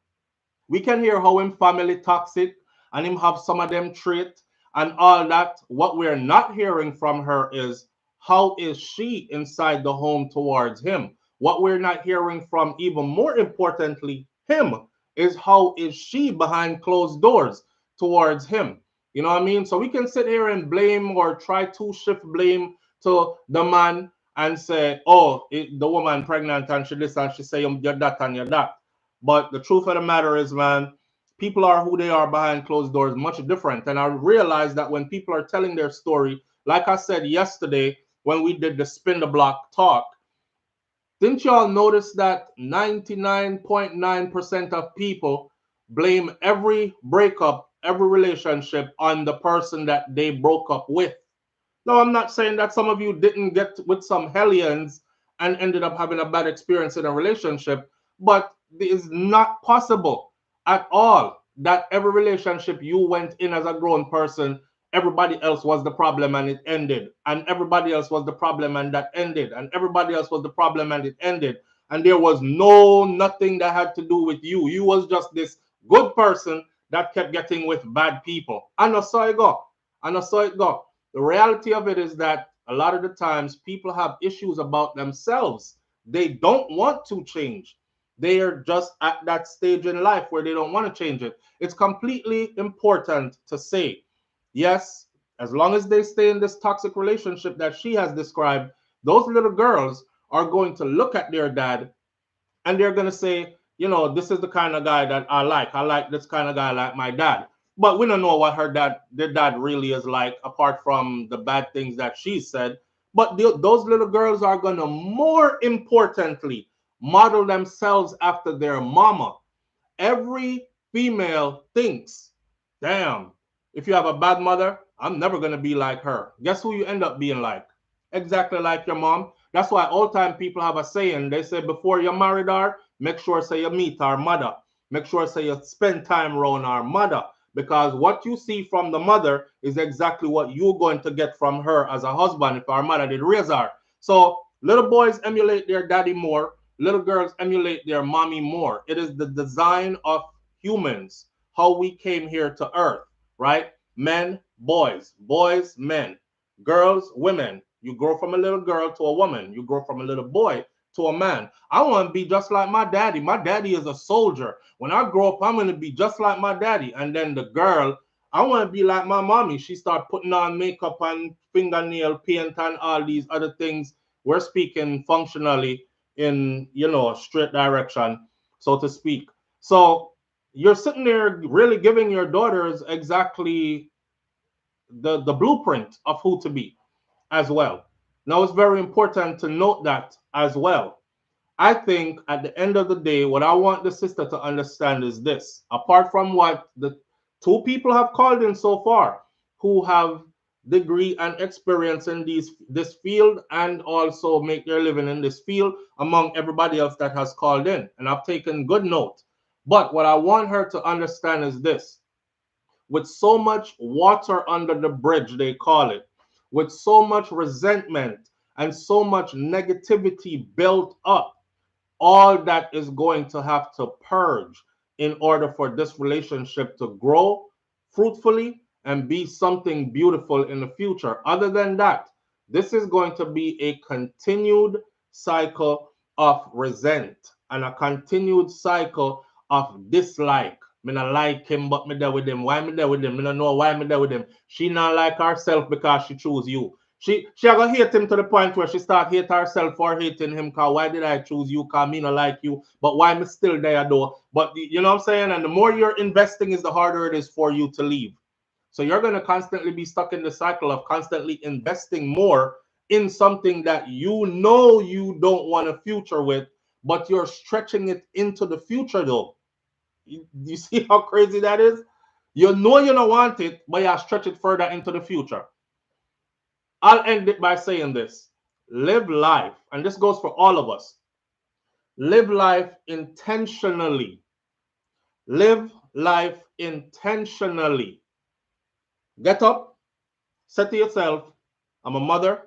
We can hear how him family toxic and him have some of them trait and all that. What we're not hearing from her is how is she inside the home towards him. What we're not hearing from, even more importantly, him, is how is she behind closed doors towards him. You know what I mean? So we can sit here and blame or try to shift blame to the man and say, oh, the woman pregnant and she this and she say you're that and you're that. But the truth of the matter is, man, people are who they are behind closed doors, much different. And I realize that when people are telling their story, like I said yesterday when we did the spin the block talk, didn't y'all notice that 99.9% of people blame every breakup, every relationship on the person that they broke up with? No, I'm not saying that some of you didn't get with some hellions and ended up having a bad experience in a relationship, but it is not possible at all that every relationship you went in as a grown person, everybody else was the problem and it ended, and everybody else was the problem and that ended, and everybody else was the problem and it ended, and there was nothing that had to do with you. You was just this good person that kept getting with bad people. And I saw it go. And I saw it go. The reality of it is that a lot of the times people have issues about themselves. They don't want to change. They are just at that stage in life where they don't want to change it. It's completely important to say, yes, as long as they stay in this toxic relationship that she has described, those little girls are going to look at their dad and they're going to say, you know, this is the kind of guy that I like. I like this kind of guy like my dad. But we don't know what their dad really is like, apart from the bad things that she said. But those little girls are going to, more importantly, model themselves after their mama. Every female thinks, damn, if you have a bad mother, I'm never going to be like her. Guess who you end up being like? Exactly like your mom. That's why all time people have a saying. They say before you're married her, make sure say you meet our mother. Make sure say you spend time around our mother. Because what you see from the mother is exactly what you're going to get from her as a husband if our mother did raise her. So little boys emulate their daddy more. little girls emulate their mommy more. It is the design of humans, how we came here to earth, right? Men, boys, boys, men, girls, women. You grow from a little girl to a woman. You grow from a little boy to a man. I want to be just like my daddy. My daddy is a soldier. When I grow up, I'm going to be just like my daddy. And then the girl, I want to be like my mommy. She start putting on makeup and fingernail paint and all these other things. We're speaking functionally in, you know, a straight direction, so to speak. So you're sitting there really giving your daughters exactly the blueprint of who to be as well. Now, it's very important to note that as well. I think at the end of the day, what I want the sister to understand is this. Apart from what the two people have called in so far, who have degree and experience in this field and also make their living in this field among everybody else that has called in. And I've taken good note. But what I want her to understand is this. With so much water under the bridge, they call it, with so much resentment and so much negativity built up, all that is going to have to purge in order for this relationship to grow fruitfully and be something beautiful in the future. Other than that, this is going to be a continued cycle of resent and a continued cycle of dislike. Me not like him, but me there with him. Why me there with him? Me don't know why me there with him. She not like herself because she choose you. She gonna hate him to the point where she start hate herself for hating him. Cause why did I choose you? Cause me not like you. But why me still there though? But you know what I'm saying? And the more you're investing is the harder it is for you to leave. So you're gonna constantly be stuck in the cycle of constantly investing more in something that you know you don't want a future with, but you're stretching it into the future though. You see how crazy that is? You know you don't want it, but you stretch it further into the future. I'll end it by saying this. Live life, and this goes for all of us. Live life intentionally. Live life intentionally. Get up, say to yourself, I'm a mother.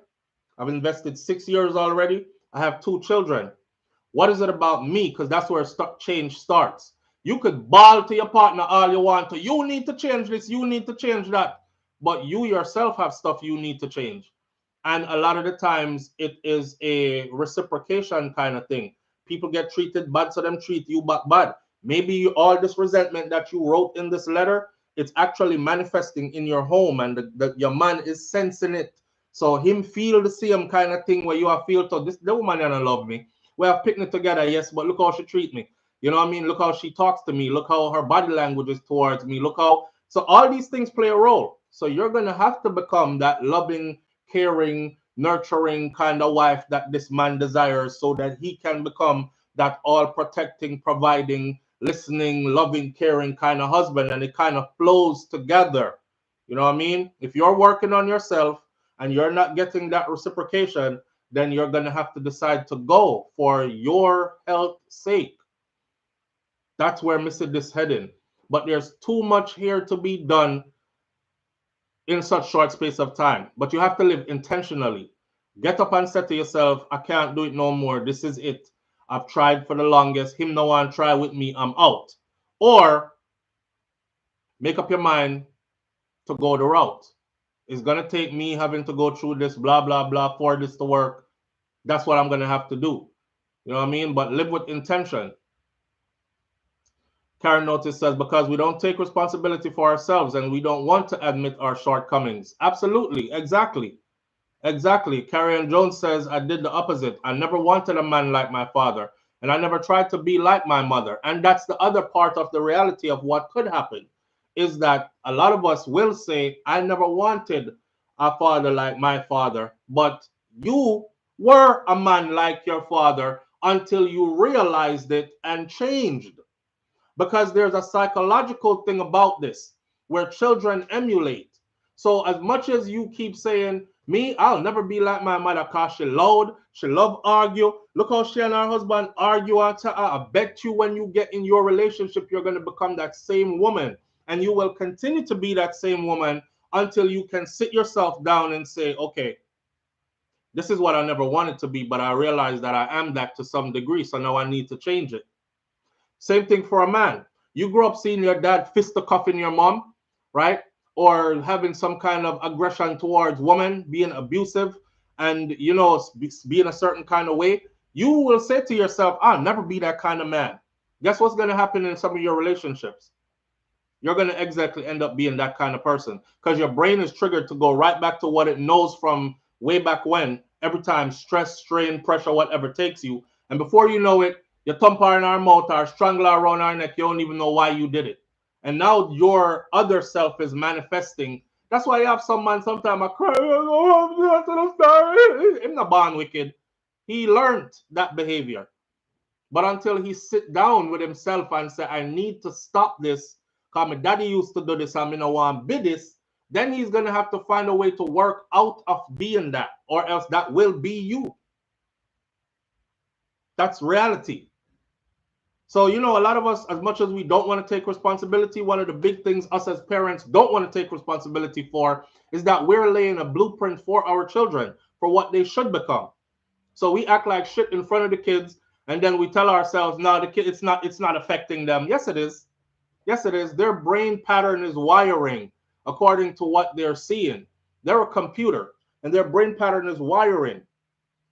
I've invested 6 years already. I have 2 children. What is it about me? Because that's where change starts. You could bawl to your partner all you want to. You need to change this. You need to change that. But you yourself have stuff you need to change. And a lot of the times it is a reciprocation kind of thing. People get treated bad, so them treat you back bad. Maybe all this resentment that you wrote in this letter, it's actually manifesting in your home, and your man is sensing it. So him feel the same kind of thing where you are feel to this the woman don't love me. We have picnic together, yes, but look how she treat me. You know what I mean? Look how she talks to me. Look how her body language is towards me. Look how so all these things play a role. So you're gonna have to become that loving, caring, nurturing kind of wife that this man desires so that he can become that all protecting, providing, listening, loving, caring kind of husband, and it kind of flows together. You know what I mean? If you're working on yourself and you're not getting that reciprocation, then you're going to have to decide to go for your health sake. That's where Mr. This heading. But there's too much here to be done in such short space of time. But you have to live intentionally. Get up and say to yourself, I can't do it no more. This is it. I've tried for the longest. Him no one try with me. I'm out. Or make up your mind to go the route. It's going to take me having to go through this blah, blah, blah for this to work. That's what I'm going to have to do. You know what I mean? But live with intention. Karen Notice says, because we don't take responsibility for ourselves and we don't want to admit our shortcomings. Absolutely. Exactly. Exactly. Carrion Jones says, I did the opposite. I never wanted a man like my father, and I never tried to be like my mother. And that's the other part of the reality of what could happen, is that a lot of us will say, I never wanted a father like my father, but you were a man like your father until you realized it and changed. Because there's a psychological thing about this where children emulate. So as much as you keep saying, me, I'll never be like my mother because she loud, she love argue. Look how she and her husband argue. I bet you when you get in your relationship, you're going to become that same woman. And you will continue to be that same woman until you can sit yourself down and say, okay, This is what I never wanted to be, but I realized that I am that to some degree, so now I need to change it. Same thing for a man. You grew up seeing your dad fisticuffing your mom, right? Or having some kind of aggression towards women, being abusive, and you know, being a certain kind of way. You will say to yourself, I'll never be that kind of man. Guess what's going to happen in some of your relationships? You're going to exactly end up being that kind of person because your brain is triggered to go right back to what it knows from way back when, every time stress, strain, pressure, whatever takes you. And before you know it, you thump her in our mouth or strangle her around our neck. You don't even know why you did it. And now your other self is manifesting. That's why you have some man sometimes I cry. I'm not born wicked. He learned that behavior. But until he sit down with himself and say, I need to stop this, because my daddy used to do this and I don't want to be this, then he's going to have to find a way to work out of being that, or else that will be you. That's reality. So, you know, a lot of us, as much as we don't want to take responsibility, one of the big things us as parents don't want to take responsibility for is that we're laying a blueprint for our children for what they should become. So we act like shit in front of the kids, and then we tell ourselves, no, the kid, it's not affecting them. Yes, it is. Yes, it is. Their brain pattern is wiring according to what they're seeing. They're a computer, and their brain pattern is wiring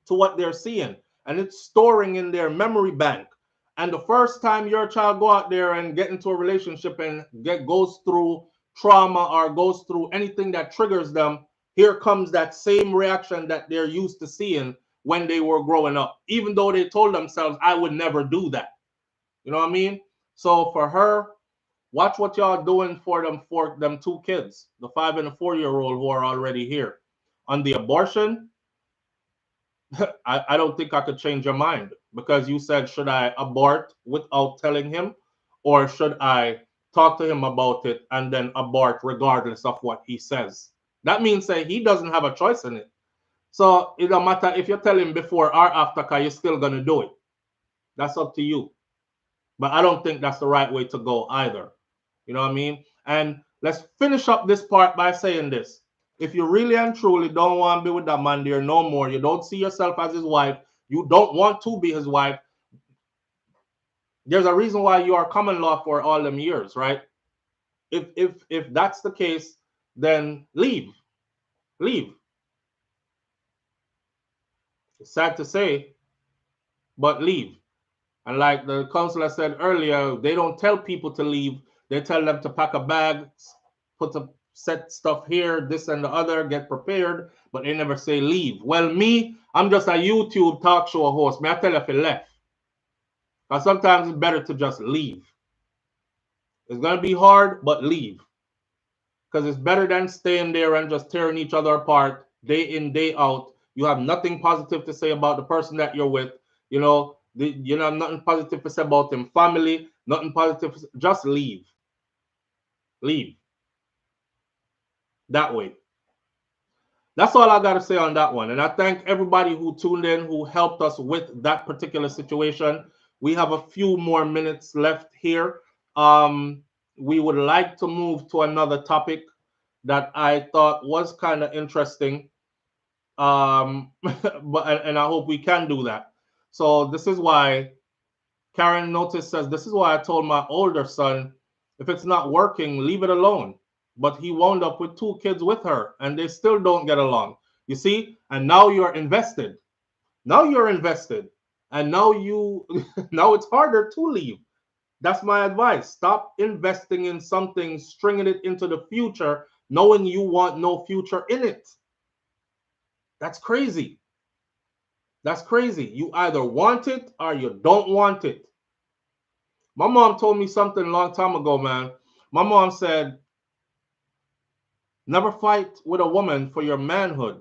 to what they're seeing, and it's storing in their memory bank. And the first time your child go out there and get into a relationship and goes through trauma or goes through anything that triggers them, here comes that same reaction that they're used to seeing when they were growing up, even though they told themselves, I would never do that. You know what I mean? So for her, watch what y'all doing for them two kids, the 5 and the 4-year-old who are already here. On the abortion, I don't think I could change your mind, because you said, should I abort without telling him, or should I talk to him about it and then abort regardless of what he says? That means that he doesn't have a choice in it. So it don't matter if you tell him before or after, because you're still going to do it. That's up to you. But I don't think that's the right way to go either. You know what I mean? And let's finish up this part by saying this. If you really and truly don't want to be with that man there no more, you don't see yourself as his wife, you don't want to be his wife, there's a reason why you are common law for all them years, right? If that's the case, then leave. Leave. It's sad to say, but leave. And like the counselor said earlier, they don't tell people to leave. They tell them to pack a bag, put a set stuff here, this and the other, get prepared, but they never say leave. Well, me, I'm just a YouTube talk show host. May I tell you if you left? Because sometimes it's better to just leave. It's going to be hard, but leave. Because it's better than staying there and just tearing each other apart day in, day out. You have nothing positive to say about the person that you're with. You know, nothing positive to say about them family, nothing positive. Just leave. Leave. That way. That's all I got to say on that one. And I thank everybody who tuned in, who helped us with that particular situation. We have a few more minutes left here. We would like to move to another topic that I thought was kind of interesting. And I hope we can do that. So this is why Karen Notice says, this is why I told my older son, if it's not working, leave it alone. But he wound up with 2 kids with her, and they still don't get along. You see? And now you're invested. Now you're invested. And now now it's harder to leave. That's my advice. Stop investing in something, stringing it into the future, knowing you want no future in it. That's crazy. That's crazy. You either want it or you don't want it. My mom told me something a long time ago, man. My mom said, never fight with a woman for your manhood.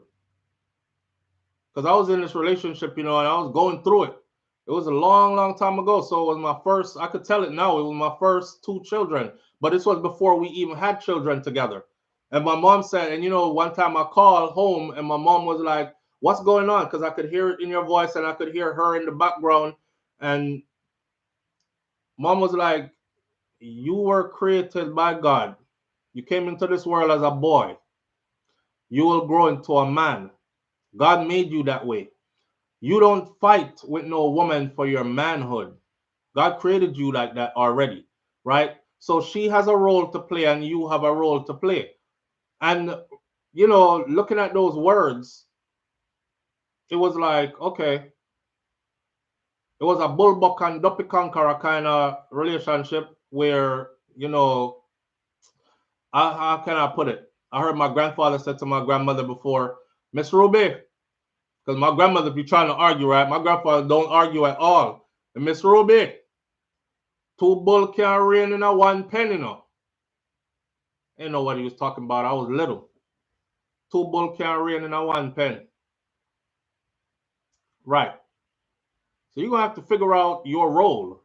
Because I was in this relationship, and I was going through it. It was a long, long time ago. So it was my first, I could tell it now, it was my first 2 children. But this was before we even had children together. And my mom said, and one time I called home and my mom was like, what's going on? Because I could hear it in your voice and I could hear her in the background. And mom was like, you were created by God. You came into this world as a boy. You will grow into a man. God made you that way. You don't fight with no woman for your manhood. God created you like that already, right? So she has a role to play and you have a role to play. And, you know, looking at those words, it was like, okay, it was a bullbuck and duppy conqueror kind of relationship where, you know, how can I put it? I heard my grandfather said to my grandmother before, Miss Ruby, because my grandmother be trying to argue, right? My grandfather don't argue at all. And Miss Ruby, two bull can't rein in a one pen, you know. Ain't know what he was talking about. I was little. Two bull can't rein in a one pen. Right. So you're going to have to figure out your role.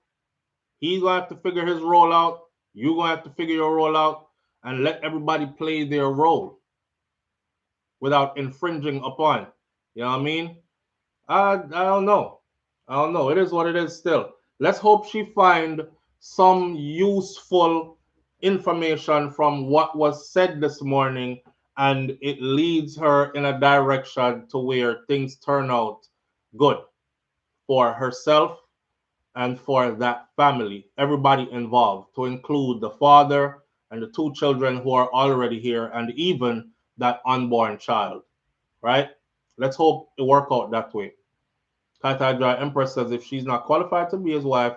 He's going to have to figure his role out. You're going to have to figure your role out and let everybody play their role without infringing upon. You know what I mean? I don't know. I don't know. It is what it is still. Let's hope she find some useful information from what was said this morning and it leads her in a direction to where things turn out good for herself and for that family, everybody involved, to include the father and the two children who are already here and even that unborn child, right? Let's hope it work out that way. Kaitaja Empress says if she's not qualified to be his wife,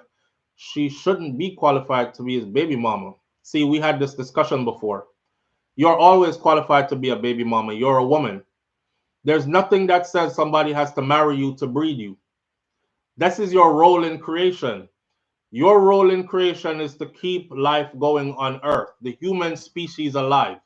she shouldn't be qualified to be his baby mama. See, we had this discussion before. You're always qualified to be a baby mama. You're a woman. There's nothing that says somebody has to marry you to breed you. This is your role in creation. Your role in creation is to keep life going on Earth, the human species alive.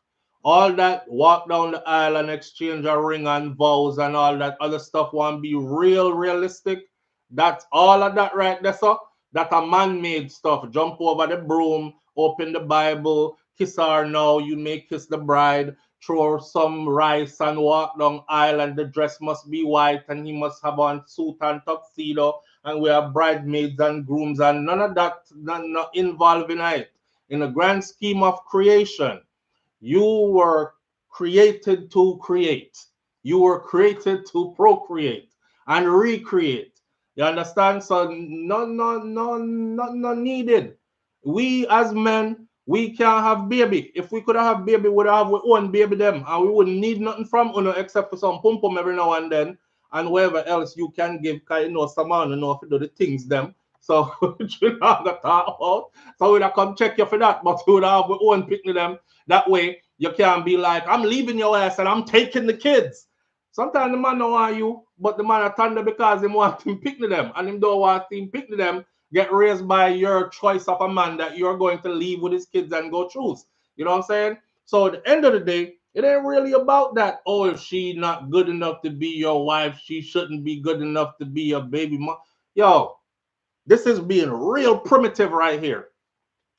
All that walk down the aisle and exchange a ring and vows and all that other stuff want be realistic. That's all of that right there, so that a man-made stuff. Jump over the broom, open the Bible, kiss her now, you may kiss the bride, throw some rice and walk down aisle and the dress must be white and he must have on suit and tuxedo and we have bridesmaids and grooms and none of that not involved in it. In the grand scheme of creation, you were created to create. You were created to procreate and recreate. You understand? So no needed. We as men, we can't have baby. If we could have baby, we would have our own baby them, and we wouldn't need nothing from uno except for some pum pum every now and then, and whatever else you can give, cause you know some man you know if you do the things them. So you know that talk about. So we'd have come check you for that, but we would have our own picnic them. That way you can't be like, I'm leaving your ass and I'm taking the kids. Sometimes the man don't want you, but the man a thunder because he want him picnic them, and him don't want him picnic them get raised by your choice of a man that you're going to leave with his kids and go choose. You know what I'm saying? So at the end of the day, it ain't really about that. Oh, if she not good enough to be your wife, she shouldn't be good enough to be your baby mom. Yo, this is being real primitive right here.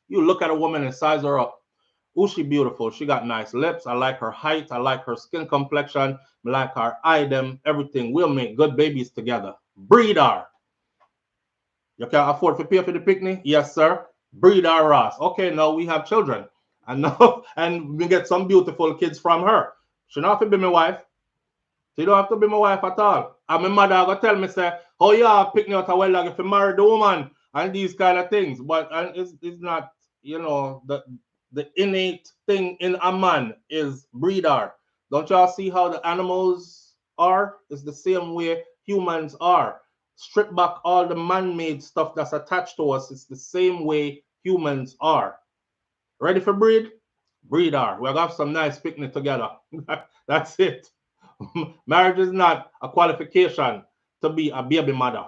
You look at a woman and size her up. Oh, she beautiful. She got nice lips. I like her height. I like her skin complexion. I like her eye, them, everything. We'll make good babies together. Breed her. You can afford to pay for the picnic? Yes, sir. Breed our Ross. Okay, now we have children. And now and we get some beautiful kids from her. She don't have to be my wife. She don't have to be my wife at all. And my mother go tell me, say, oh yeah, picnic out a well like if you marry the woman and these kind of things. But it's not, you know, the innate thing in a man is breeder. Don't y'all see how the animals are? It's the same way humans are. Strip back all the man-made stuff that's attached to us. It's the same way humans are. Ready for breed? Breeder. We'll have some nice picnic together. That's it. Marriage is not a qualification to be a baby mother.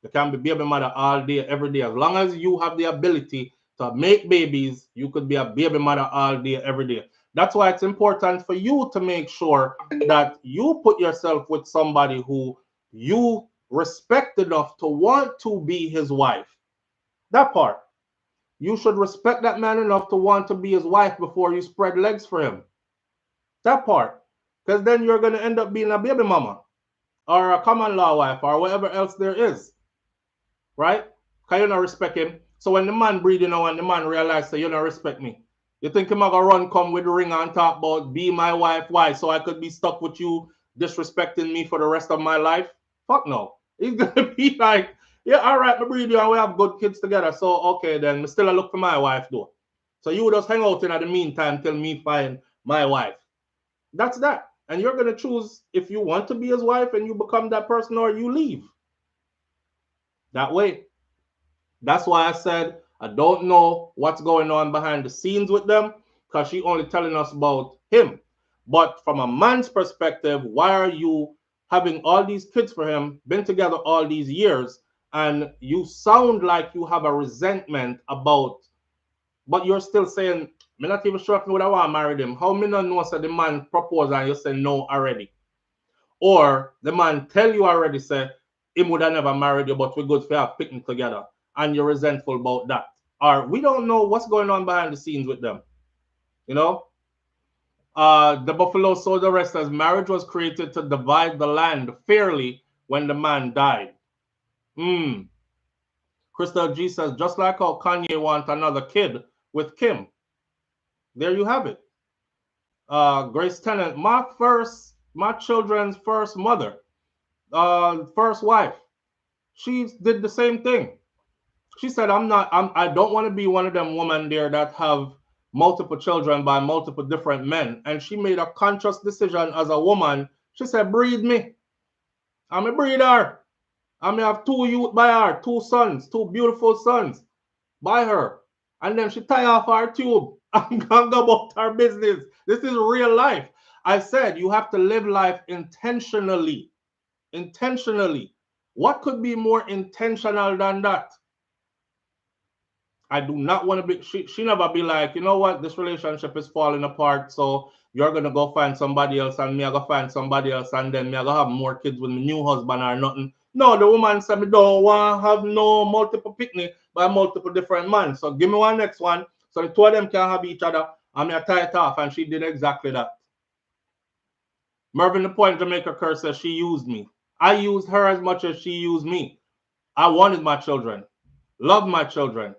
You can be baby mother all day, every day. As long as you have the ability to make babies, you could be a baby mother all day, every day. That's why it's important for you to make sure that you put yourself with somebody who you respect enough to want to be his wife. That part. You should respect that man enough to want to be his wife before you spread legs for him. That part. Because then you're going to end up being a baby mama or a common law wife or whatever else there is. Right? Because you don't respect him. So when the man breed, you know, and the man realizes that you don't respect me, you think him going to run come with the ring and talk about be my wife, why? So I could be stuck with you disrespecting me for the rest of my life? Fuck no. He's gonna be like, yeah, all right, me breed you and we have good kids together. So okay, then me still a look for my wife though. So you just hang out in the meantime till me find my wife. That's that. And you're gonna choose if you want to be his wife and you become that person or you leave. That way. That's why I said I don't know what's going on behind the scenes with them because she only telling us about him. But from a man's perspective, why are you having all these kids for him, been together all these years, and you sound like you have a resentment about, but you're still saying, me not even sure if me would have want to marry him. How me not know say the man propose and you say no already? Or the man tell you already say, him would have never married you, but we're good for have picnic together. And you're resentful about that. Or we don't know what's going on behind the scenes with them. You know? The Buffalo Soldier Rest says marriage was created to divide the land fairly when the man died. Crystal G says, just like how Kanye wants another kid with Kim. There you have it. Grace Tennant, my children's first mother, first wife, she did the same thing. She said, I don't want to be one of them women there that have multiple children by multiple different men. And she made a conscious decision as a woman. She said, breed me. I'm a breeder. I may have 2 youth by her, 2 sons, 2 beautiful sons by her. And then she tie off her tube and go about her business. This is real life. I said you have to live life intentionally. Intentionally. What could be more intentional than that? I do not want to be, she never be like, you know what, this relationship is falling apart, so you're going to go find somebody else and me I go find somebody else and then me I go have more kids with my new husband or nothing. No, the woman said me don't want to have no multiple picnic by multiple different men. So give me one next one so the 2 of them can have each other and me I tie it off, and she did exactly that. Mervyn the Point Jamaica Curse says she used me. I used her as much as she used me. I wanted my children, loved my children.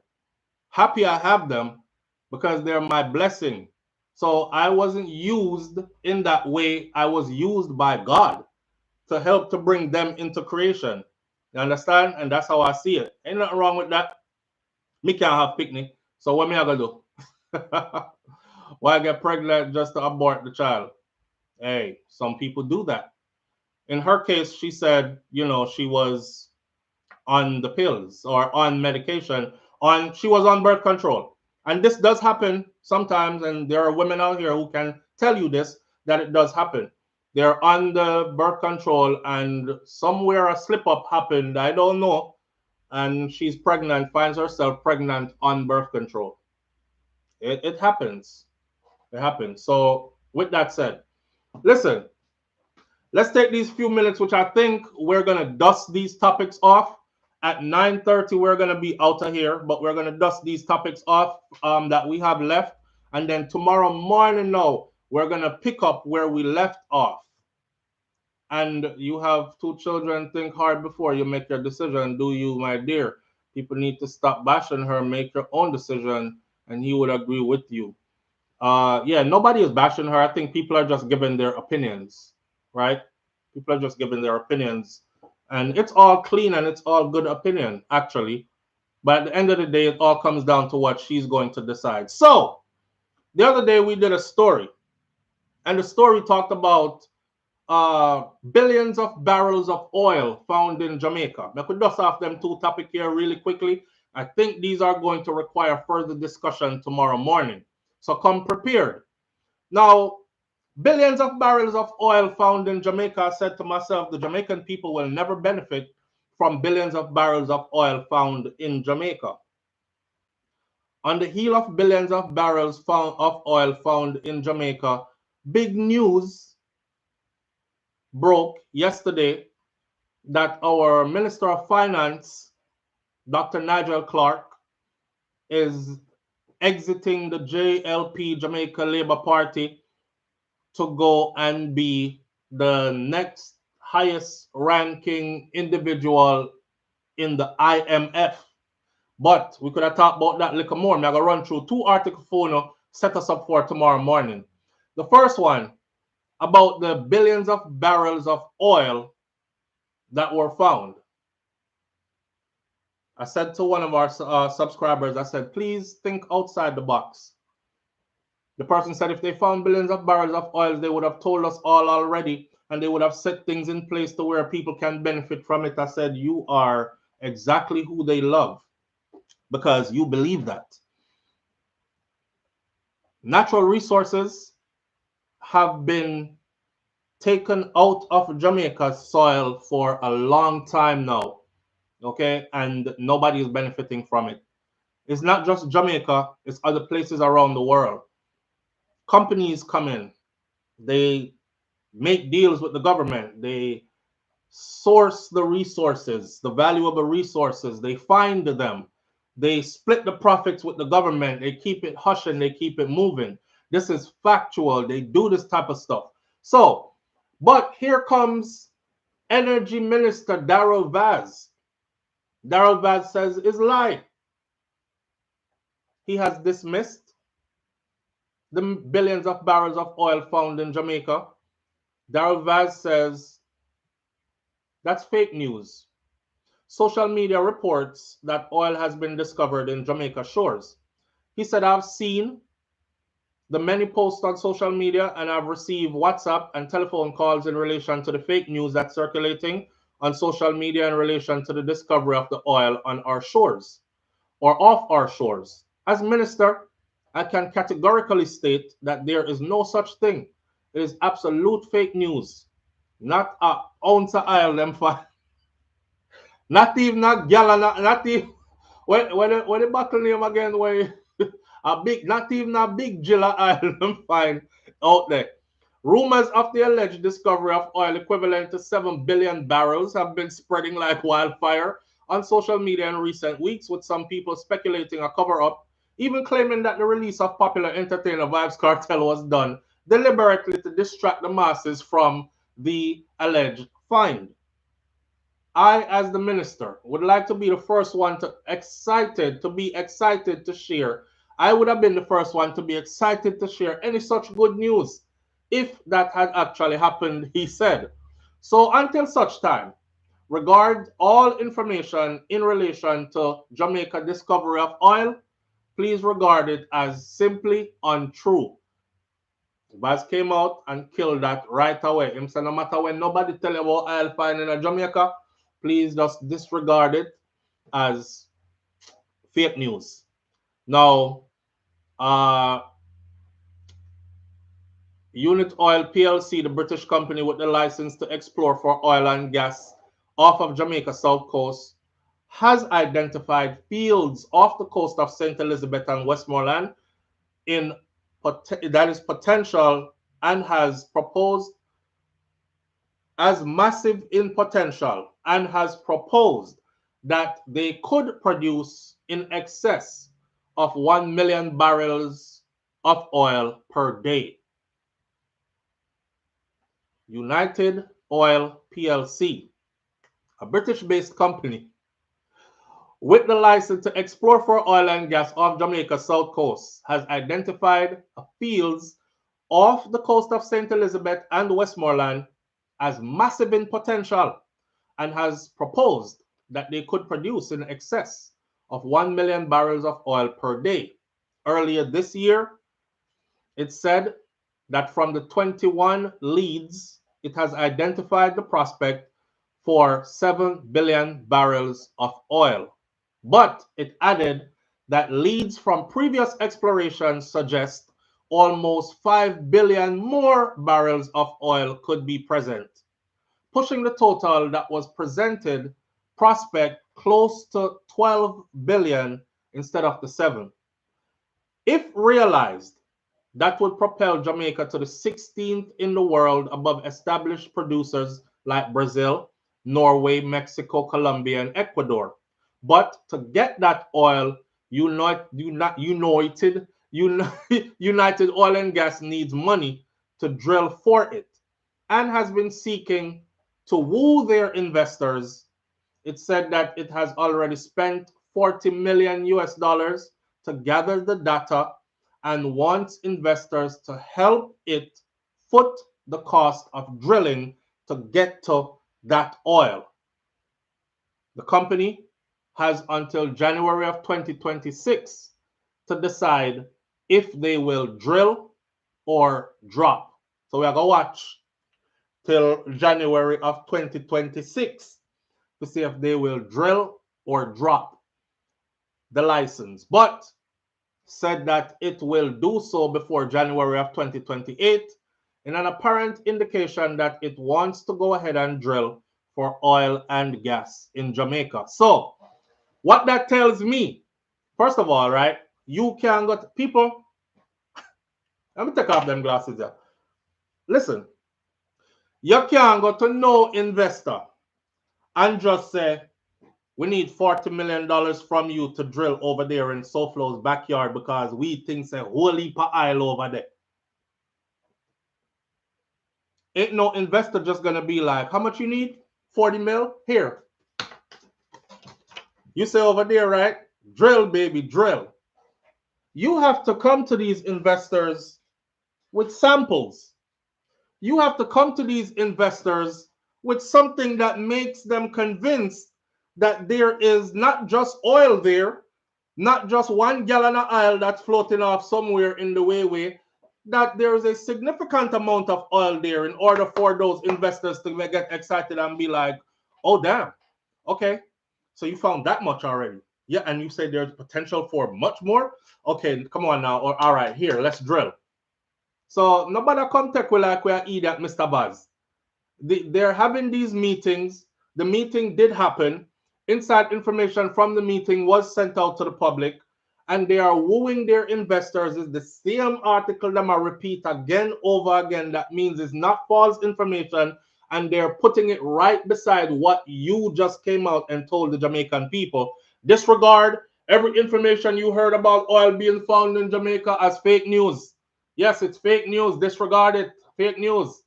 Happy I have them because they're my blessing. So I wasn't used in that way. I was used by God to help to bring them into creation. You understand? And that's how I see it. Ain't nothing wrong with that. Me can't have picnic. So what me I gonna do? Why get pregnant just to abort the child? Hey, some people do that. In her case, she said, you know, she was on the pills or on medication. She was on birth control. And this does happen sometimes, and there are women out here who can tell you this, that it does happen. They're on the birth control and somewhere a slip up happened, I don't know, and she's pregnant, finds herself pregnant on birth control. It happens. It happens. So with that said, listen, let's take these few minutes, which I think we're going to dust these topics off. At 9:30, we're going to be out of here, but we're going to dust these topics off that we have left. And then tomorrow morning now, we're going to pick up where we left off. And you have 2 children, think hard before you make your decision, do you, my dear? People need to stop bashing her, make your own decision, and he would agree with you. Yeah, nobody is bashing her. I think people are just giving their opinions, right? People are just giving their opinions. And it's all clean and it's all good opinion, actually. But at the end of the day, it all comes down to what she's going to decide. So, the other day we did a story. And the story talked about billions of barrels of oil found in Jamaica. I could dust off them 2 topics here really quickly. I think these are going to require further discussion tomorrow morning. So come prepared. Now, billions of barrels of oil found in Jamaica. I said to myself, the Jamaican people will never benefit from billions of barrels of oil found in Jamaica. On the heel of billions of barrels of oil found in Jamaica, big news broke yesterday that our Minister of Finance, Dr. Nigel Clark, is exiting the JLP, Jamaica Labour Party, to go and be the next highest ranking individual in the IMF. But we could have talked about that a little more. I'm going to run through 2 articles for now, set us up for tomorrow morning. The first one, about the billions of barrels of oil that were found. I said to one of our subscribers, I said, please think outside the box. The person said if they found billions of barrels of oil, they would have told us all already, and they would have set things in place to where people can benefit from it. I said, you are exactly who they love because you believe that. Natural resources have been taken out of Jamaica's soil for a long time now, okay? And nobody is benefiting from it. It's not just Jamaica, it's other places around the world. Companies come in, they make deals with the government, they source the resources, the valuable resources, they find them, they split the profits with the government, they keep it hush and they keep it moving. This is factual, they do this type of stuff. So, but here comes Energy Minister Darrell Vaz. Darrell Vaz says it's a lie. He has dismissed the billions of barrels of oil found in Jamaica. Darrell Vaz says that's fake news. Social media reports that oil has been discovered in Jamaica shores. He said, I've seen the many posts on social media and I've received WhatsApp and telephone calls in relation to the fake news that's circulating on social media in relation to the discovery of the oil on our shores or off our shores. As minister, I can categorically state that there is no such thing. It is absolute fake news. Not a ounce of oil them for. Not even a gallon, not even when the bottle name again where a big, not even a big jill of oil them find out there. Rumors of the alleged discovery of oil equivalent to 7 billion barrels have been spreading like wildfire on social media in recent weeks, with some people speculating a cover-up, even claiming that the release of popular entertainer Vybz Kartel was done deliberately to distract the masses from the alleged find. I, as the minister, would like to be the first one to be excited to share. I would have been the first one to be excited to share any such good news if that had actually happened, he said. So until such time, regard all information in relation to Jamaica discovery of oil, please regard it as simply untrue. Vybz came out and killed that right away. Him said no matter when nobody tell you about oil finding in Jamaica, please just disregard it as fake news. Now, Unit Oil PLC, the British company with the license to explore for oil and gas off of Jamaica's south coast, has identified fields off the coast of St. Elizabeth and Westmoreland that is potential and has proposed as massive in potential and has proposed that they could produce in excess of 1 million barrels of oil per day. United Oil PLC, a British-based company with the license to explore for oil and gas off Jamaica's south coast, has identified fields off the coast of St. Elizabeth and Westmoreland as massive in potential and has proposed that they could produce in excess of 1 million barrels of oil per day. Earlier this year, it said that from the 21 leads, it has identified the prospect for 7 billion barrels of oil. But it added that leads from previous explorations suggest almost 5 billion more barrels of oil could be present, pushing the total that was presented prospect close to 12 billion instead of the 7. If realized, that would propel Jamaica to the 16th in the world above established producers like Brazil, Norway, Mexico, Colombia, and Ecuador. But to get that oil, United Oil and Gas needs money to drill for it and has been seeking to woo their investors. It said that it has already spent 40 million US dollars to gather the data and wants investors to help it foot the cost of drilling to get to that oil. The company has until January of 2026 to decide if they will drill or drop. So we are going to watch till January of 2026 to see if they will drill or drop the license. But said that it will do so before January of 2028 in an apparent indication that it wants to go ahead and drill for oil and gas in Jamaica. So what that tells me, first of all, right, you can go to people. Let me take off them glasses there. Listen, you can't go to no investor and just say, we need $40 million from you to drill over there in Soflow's backyard because we think a whole heap of oil over there. Ain't no investor just gonna be like, how much you need? 40 mil? Here. You say over there, right? Drill, baby, drill. You have to come to these investors with samples. You have to come to these investors with something that makes them convinced that there is not just oil there, not just 1 gallon of oil that's floating off somewhere in the wayway, that there is a significant amount of oil there in order for those investors to get excited and be like, oh, damn, okay, so you found that much already. Yeah, and you say there's potential for much more? Okay, come on now. Or, all right, here, let's drill. So nobody come take we like we are idiot, Mr. Buzz. They're having these meetings. The meeting did happen. Inside information from the meeting was sent out to the public, and they are wooing their investors. Is the same article that I repeat again over again. That means it's not false information, and they're putting it right beside what you just came out and told the Jamaican people. Disregard every information you heard about oil being found in Jamaica as fake news. Yes, it's fake news. Disregard it. Fake news.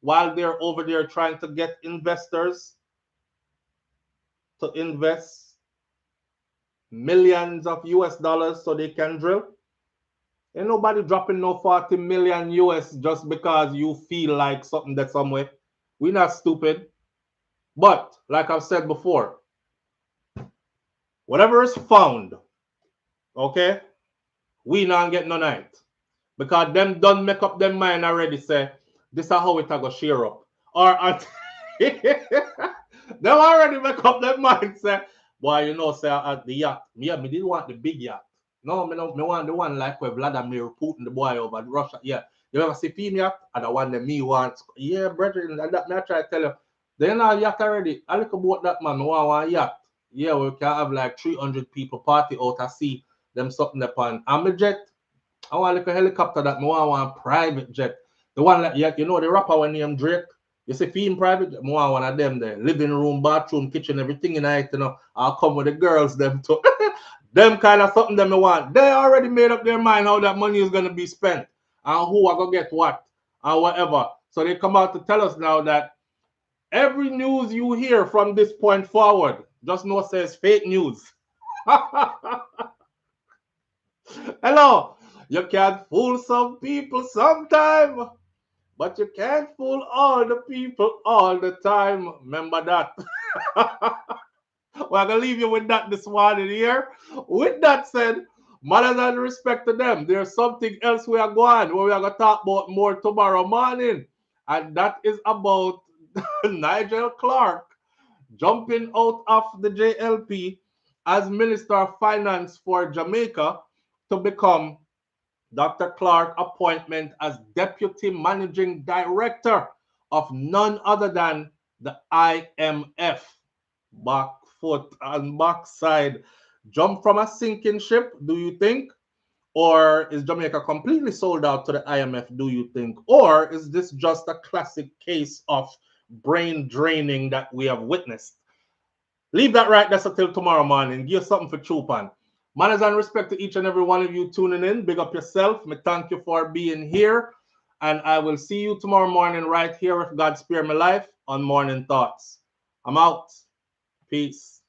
While they're over there trying to get investors to invest millions of US dollars so they can drill. Ain't nobody dropping no 40 million US just because you feel like something that's somewhere. We're not stupid. But like I've said before, whatever is found, okay, we not get no night. Because them done make up their mind already say, this is how it go share up. Or them already make up their mind say, boy, you know, say at the yacht. Me didn't want the big yacht. No, me want the one like where Vladimir Putin, the boy over Russia. Yeah. You ever see film yacht? And the one that me want. Yeah, brethren, that me I try to tell you. They not yacht already. I look about that man, me want one yacht. Yeah, we can have like 300 people party out at sea. Them something upon. I'm a jet. I want like a helicopter that me want one private jet. The one that you know the rapper when named Drake. You see film private, me want one of them there. Living room, bathroom, kitchen, everything in it, you know. I'll come with the girls them too. Them kind of something that me want. They already made up their mind how that money is gonna be spent and who are gonna get what and whatever. So they come out to tell us now that every news you hear from this point forward, just know says fake news. Hello. You can fool some people sometime, but you can't fool all the people all the time. Remember that. We're going to leave you with that this morning here. With that said, manners and respect to them. There's something else we are going where we are going to talk about more tomorrow morning. And that is about Nigel Clark jumping out of the JLP as Minister of Finance for Jamaica to become Dr. Clark appointment as Deputy Managing Director of none other than the IMF. Back foot and backside. Jump from a sinking ship, do you think? Or is Jamaica completely sold out to the IMF, do you think? Or is this just a classic case of brain draining that we have witnessed? Leave that right there until tomorrow morning. Give something for Chupan. Manners and respect to each and every one of you tuning in. Big up yourself. Me thank you for being here. And I will see you tomorrow morning right here, if God spare my life, on Morning Thoughts. I'm out. Peace.